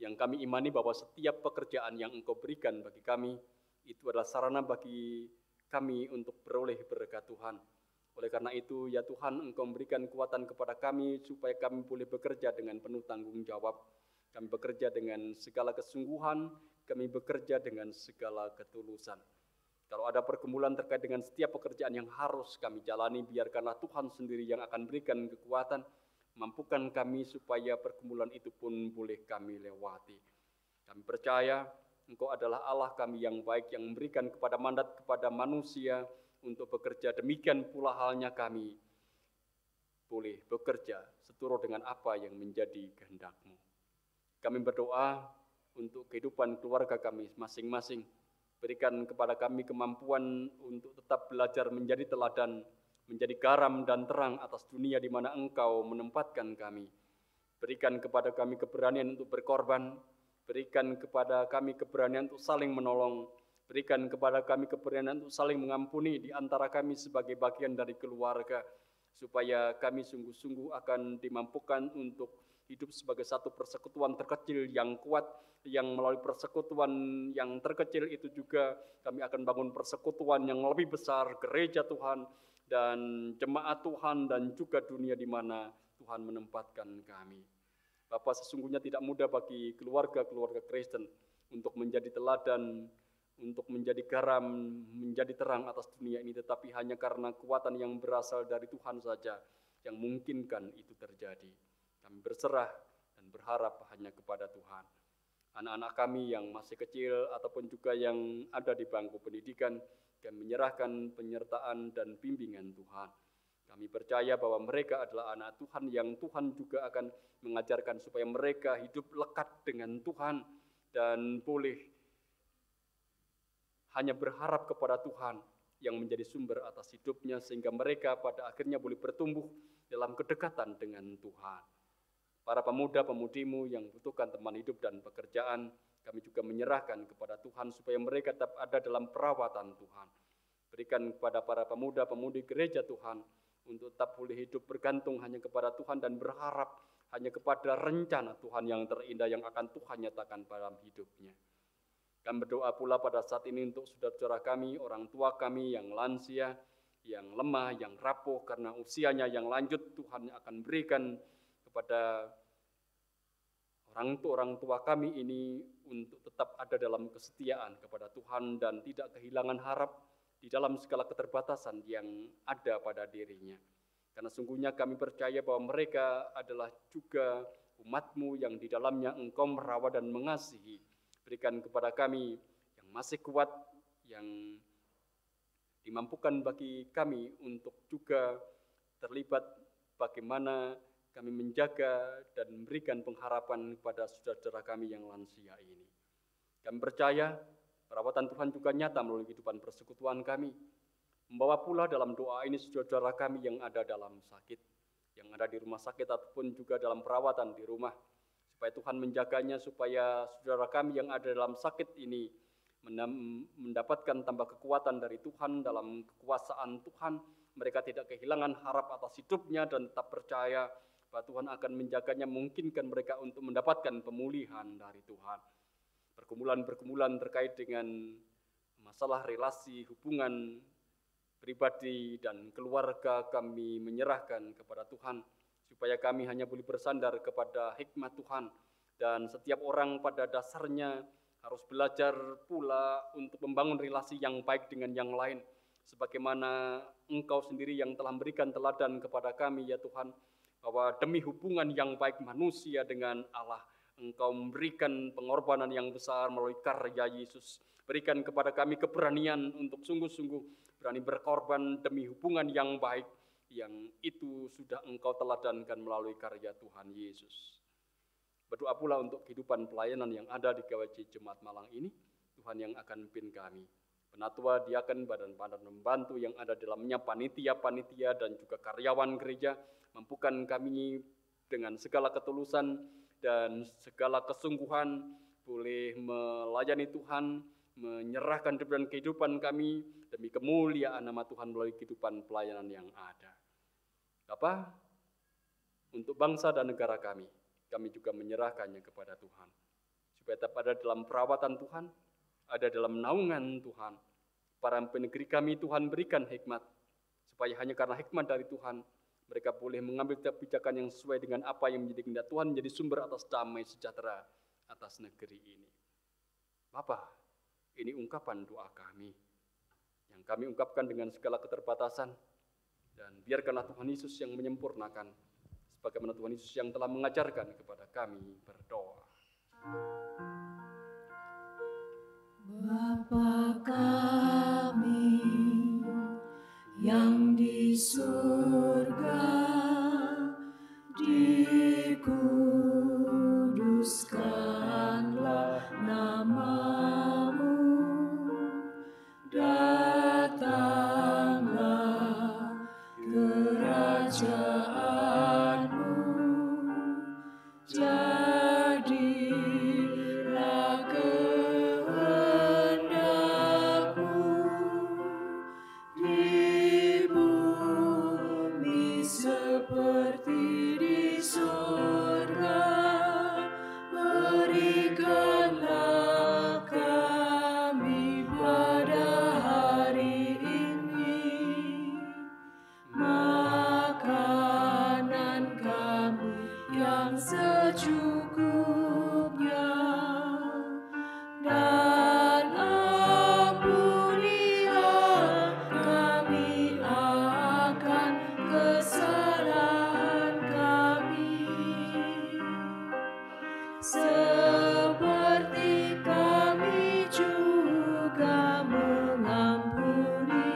yang kami imani bahwa setiap pekerjaan yang Engkau berikan bagi kami, itu adalah sarana bagi kami untuk beroleh berkat Tuhan. Oleh karena itu, ya Tuhan, Engkau memberikan kekuatan kepada kami supaya kami boleh bekerja dengan penuh tanggung jawab. Kami bekerja dengan segala kesungguhan, kami bekerja dengan segala ketulusan. Kalau ada pergumulan terkait dengan setiap pekerjaan yang harus kami jalani, biarkanlah Tuhan sendiri yang akan berikan kekuatan, mampukan kami supaya pergumulan itu pun boleh kami lewati. Kami percaya Engkau adalah Allah kami yang baik, yang memberikan kepada mandat kepada manusia untuk bekerja. Demikian pula halnya kami boleh bekerja seturut dengan apa yang menjadi kehendak-Mu. Kami berdoa untuk kehidupan keluarga kami masing-masing. Berikan kepada kami kemampuan untuk tetap belajar menjadi teladan, menjadi garam dan terang atas dunia di mana Engkau menempatkan kami. Berikan kepada kami keberanian untuk berkorban, berikan kepada kami keberanian untuk saling menolong, berikan kepada kami keberanian untuk saling mengampuni di antara kami sebagai bagian dari keluarga, supaya kami sungguh-sungguh akan dimampukan untuk hidup sebagai satu persekutuan terkecil yang kuat, yang melalui persekutuan yang terkecil itu juga kami akan bangun persekutuan yang lebih besar, gereja Tuhan dan jemaat Tuhan dan juga dunia di mana Tuhan menempatkan kami. Bapa, sesungguhnya tidak mudah bagi keluarga-keluarga Kristen untuk menjadi teladan, untuk menjadi garam, menjadi terang atas dunia ini, tetapi hanya karena kekuatan yang berasal dari Tuhan saja yang memungkinkan itu terjadi. Kami berserah dan berharap hanya kepada Tuhan. Anak-anak kami yang masih kecil ataupun juga yang ada di bangku pendidikan, kami menyerahkan penyertaan dan bimbingan Tuhan. Kami percaya bahwa mereka adalah anak Tuhan yang Tuhan juga akan mengajarkan supaya mereka hidup lekat dengan Tuhan dan boleh hanya berharap kepada Tuhan yang menjadi sumber atas hidupnya, sehingga mereka pada akhirnya boleh bertumbuh dalam kedekatan dengan Tuhan. Para pemuda-pemudimu yang membutuhkan teman hidup dan pekerjaan, kami juga menyerahkan kepada Tuhan supaya mereka tetap ada dalam perawatan Tuhan. Berikan kepada para pemuda-pemudi gereja Tuhan untuk tetap boleh hidup bergantung hanya kepada Tuhan dan berharap hanya kepada rencana Tuhan yang terindah yang akan Tuhan nyatakan dalam hidupnya. Kami berdoa pula pada saat ini untuk saudara-saudara kami, orang tua kami yang lansia, yang lemah, yang rapuh karena usianya yang lanjut. Tuhan akan berikan kepada orang tua kami ini untuk tetap ada dalam kesetiaan kepada Tuhan dan tidak kehilangan harap di dalam segala keterbatasan yang ada pada dirinya. Karena sungguhnya kami percaya bahwa mereka adalah juga umat-Mu yang di dalamnya Engkau merawat dan mengasihi. Berikan kepada kami yang masih kuat, yang dimampukan bagi kami untuk juga terlibat bagaimana kami menjaga dan memberikan pengharapan kepada saudara-saudara kami yang lansia ini. Kami percaya perawatan Tuhan juga nyata melalui kehidupan persekutuan kami. Membawa pula dalam doa ini saudara-saudara kami yang ada dalam sakit, yang ada di rumah sakit ataupun juga dalam perawatan di rumah. Supaya Tuhan menjaganya, supaya saudara kami yang ada dalam sakit ini mendapatkan tambah kekuatan dari Tuhan dalam kekuasaan Tuhan. Mereka tidak kehilangan harap atas hidupnya dan tetap percaya bahwa Tuhan akan menjaganya, memungkinkan mereka untuk mendapatkan pemulihan dari Tuhan. Pergumulan-pergumulan terkait dengan masalah relasi, hubungan pribadi dan keluarga kami menyerahkan kepada Tuhan, supaya kami hanya boleh bersandar kepada hikmat Tuhan. Dan setiap orang pada dasarnya harus belajar pula untuk membangun relasi yang baik dengan yang lain. Sebagaimana Engkau sendiri yang telah memberikan teladan kepada kami, ya Tuhan, bahwa demi hubungan yang baik manusia dengan Allah, Engkau memberikan pengorbanan yang besar melalui karya Yesus. Berikan kepada kami keberanian untuk sungguh-sungguh berani berkorban demi hubungan yang baik, yang itu sudah Engkau teladankan melalui karya Tuhan Yesus. Berdoa pula untuk kehidupan pelayanan yang ada di GKJ Jemaat Malang ini, Tuhan yang akan memimpin kami. Penatua, diaken, badan-badan membantu yang ada dalamnya, panitia-panitia dan juga karyawan gereja, mampukan kami dengan segala ketulusan dan segala kesungguhan boleh melayani Tuhan, menyerahkan kehidupan kami demi kemuliaan nama Tuhan melalui kehidupan pelayanan yang ada. Bapa, untuk bangsa dan negara kami juga menyerahkannya kepada Tuhan. Supaya tetap ada dalam perawatan Tuhan, ada dalam naungan Tuhan. Para pemimpin negeri kami Tuhan berikan hikmat, supaya hanya karena hikmat dari Tuhan, mereka boleh mengambil kebijakan yang sesuai dengan apa yang menjadi kehendak Tuhan, menjadi sumber atas damai sejahtera atas negeri ini. Bapa, ini ungkapan doa kami, yang kami ungkapkan dengan segala keterbatasan, dan biarkanlah Tuhan Yesus yang menyempurnakan, sebagaimana Tuhan Yesus yang telah mengajarkan kepada kami berdoa. Bapa kami yang di surga, dikuduskanlah nama-Mu, datanglah kerajaan-Mu, jadilah kehendak-Mu di bumi seperti di surga. Berikanlah kami pada hari ini makanan kami yang secukupnya, dan ampunilah kami akan kesalahan kami, seperti kami juga mengampuni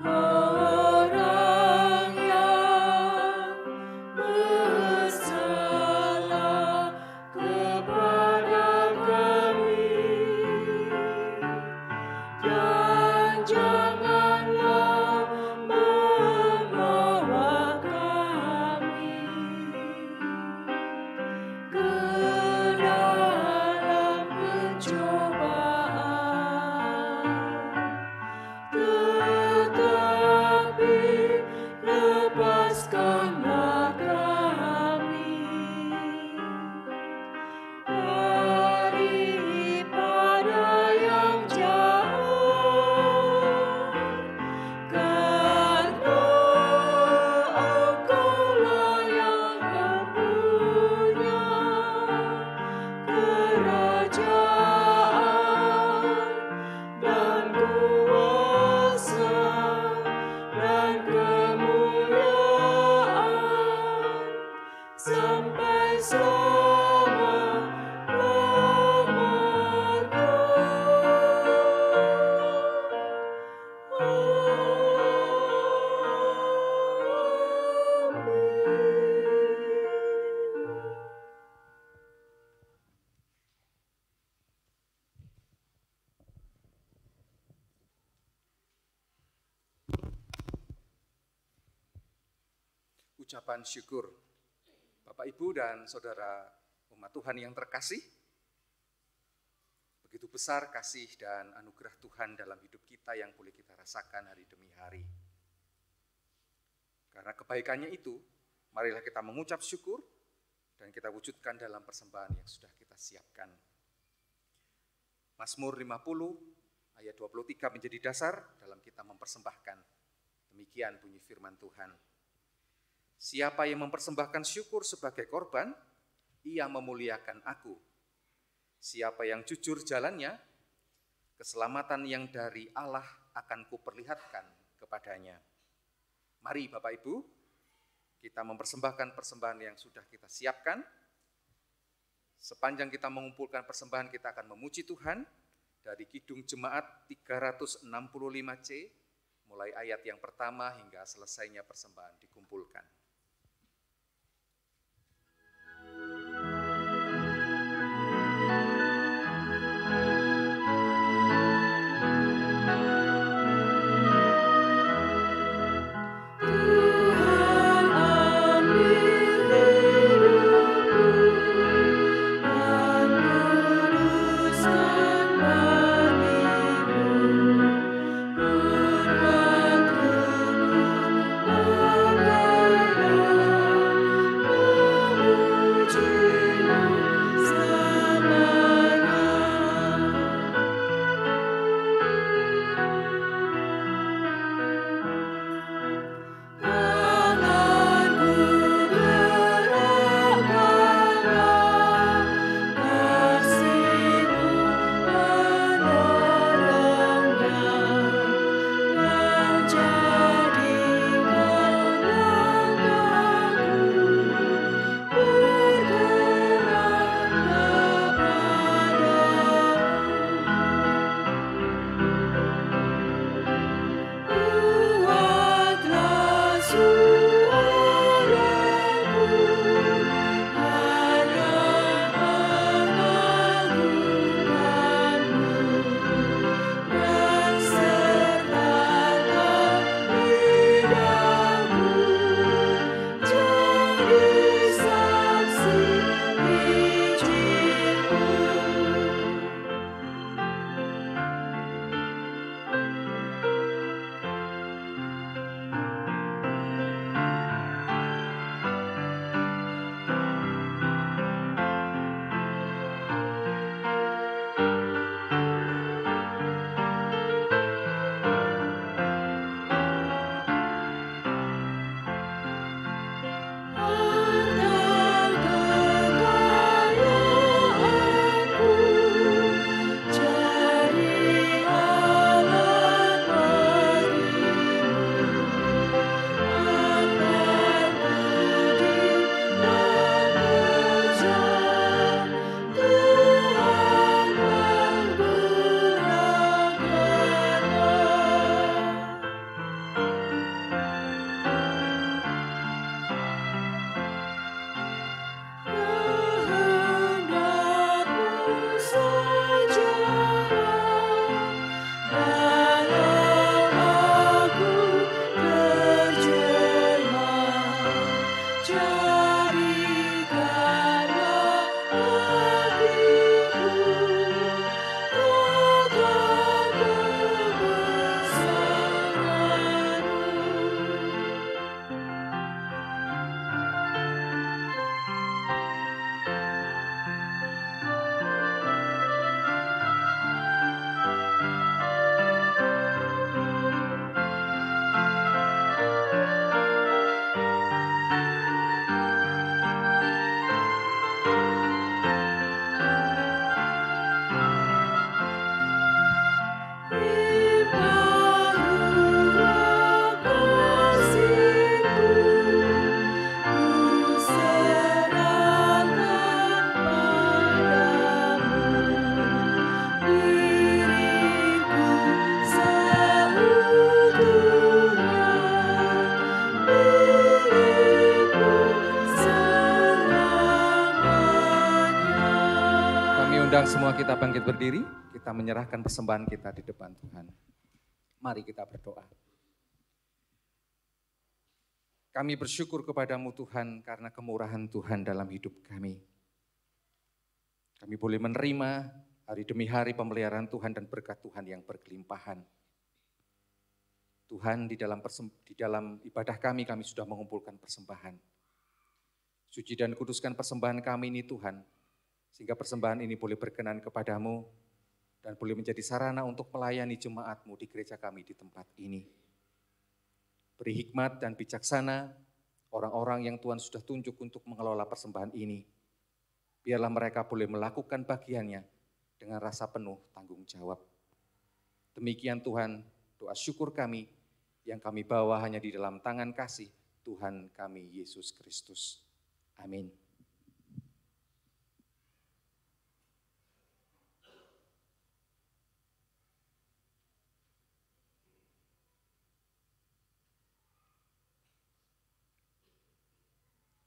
orang yang bersalah kepada kami, dan janganlah membawa kami ke dalam pencobaan, tetapi lepaskanlah kami daripada yang jahat, karena Engkau-Lah yang mempunyai kerajaan dan kuasa dan kemuliaan sampai selama-lamanya. Ucapan syukur. Bapak, Ibu, dan Saudara umat Tuhan yang terkasih, begitu besar kasih dan anugerah Tuhan dalam hidup kita yang boleh kita rasakan hari demi hari. Karena kebaikannya itu, marilah kita mengucap syukur dan kita wujudkan dalam persembahan yang sudah kita siapkan. Mazmur 50 ayat 23 menjadi dasar dalam kita mempersembahkan. Demikian bunyi firman Tuhan. Siapa yang mempersembahkan syukur sebagai korban, ia memuliakan aku. Siapa yang jujur jalannya, keselamatan yang dari Allah akan kuperlihatkan kepadanya. Mari Bapak Ibu, kita mempersembahkan persembahan yang sudah kita siapkan. Sepanjang kita mengumpulkan persembahan, kita akan memuji Tuhan dari Kidung Jemaat 365C, mulai ayat yang pertama hingga selesainya persembahan dikumpulkan. Tuhan ambil hidupku dan kuduskan bagimu. Pun waktuku andailah memujimu selamanya. Tanganku gerakkanlah, kasih-Mu menolongnya, dan jadikan langkahku bergerak kepadamu. Buatlah suaraku hanya mengagungkan-Mu, dan sertakan lidahku jadi saksi Injil-Mu. Harta kekayaanku jadi alat bagimu, akan budi dan kerja Tuhan menggunakannya. Kehendak-Mu sajalah dalam aku terjemah, jadikanlah hatiku tegak kebesaran-Mu. Limpah ruah kasih-Mu, ku serahkan padamu. Diriku seutuhnya, milik-Mu selamanya. Kami undang semua kita bangkit berdiri, kita menyerahkan persembahan kita di depan Tuhan. Mari kita berdoa. Kami bersyukur kepadamu Tuhan karena kemurahan Tuhan dalam hidup kami. Kami boleh menerima hari demi hari pemeliharaan Tuhan dan berkat Tuhan yang berkelimpahan. Tuhan, di dalam ibadah kami sudah mengumpulkan persembahan. Suci dan kuduskan persembahan kami ini Tuhan, sehingga persembahan ini boleh berkenan kepadamu dan boleh menjadi sarana untuk melayani jemaat-Mu di gereja kami di tempat ini. Beri hikmat dan bijaksana orang-orang yang Tuhan sudah tunjuk untuk mengelola persembahan ini. Biarlah mereka boleh melakukan bagiannya dengan rasa penuh tanggung jawab. Demikian Tuhan, doa syukur kami yang kami bawa hanya di dalam tangan kasih Tuhan kami Yesus Kristus. Amin.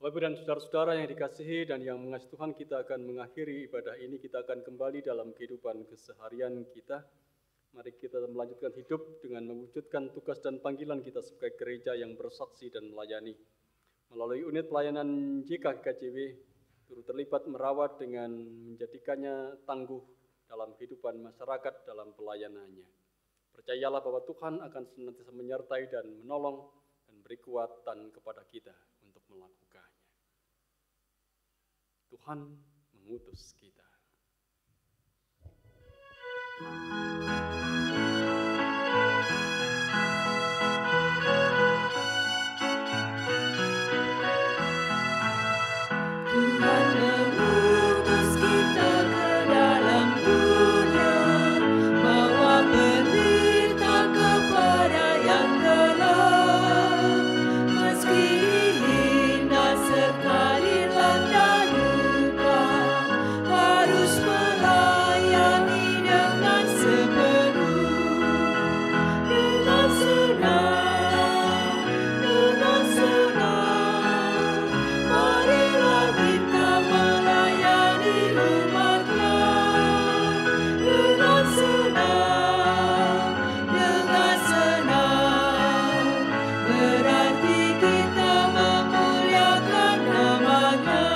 Bapak dan saudara-saudara yang dikasihi dan yang mengasihi Tuhan, kita akan mengakhiri ibadah ini, kita akan kembali dalam kehidupan keseharian kita. Mari kita melanjutkan hidup dengan mewujudkan tugas dan panggilan kita sebagai gereja yang bersaksi dan melayani. Melalui unit pelayanan JKGKJW, turut terlibat merawat dengan menjadikannya tangguh dalam kehidupan masyarakat dalam pelayanannya. Percayalah bahwa Tuhan akan senantiasa menyertai dan menolong dan beri kekuatan kepada kita untuk melakukannya. Tuhan mengutus kita. Tuhan mengutus kita ke dalam dunia, bawa berita kepada yang gelap. Meski hina sekali landa duka, harus melayani dengan sepenuh, dengan senang, dengan senang. Marilah kita melayani umat-Nya dengan senang, dengan senang. Berarti kita memuliakan nama-Nya.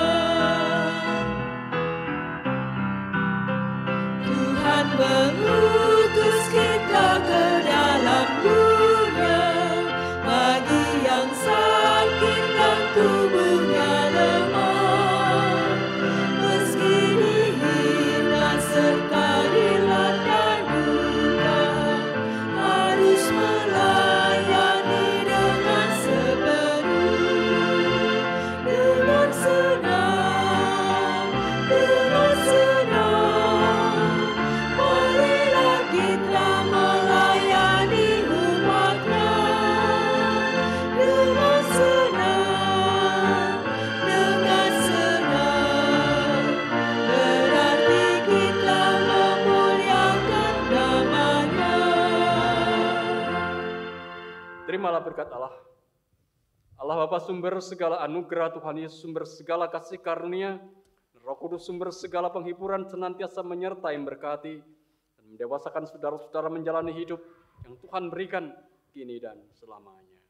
Tuhan mengutus kita ke dalam dunia, bagi yang sakit dan tubuhnya lemah. Meski dihina serta dilanda duka, harus melayani dengan sepenuh, dengan senang, dengan senang. Marilah kita melayani umat-Nya dengan senang, dengan senang. Berarti kita memuliakan nama-Nya. Terimalah berkat Allah. Allah Bapa sumber segala anugerah, Tuhan Yesus sumber segala kasih karunia, Roh Kudus sumber segala penghiburan senantiasa menyertai, memberkati, dan mendewasakan saudara-saudara menjalani hidup yang Tuhan berikan kini dan selamanya.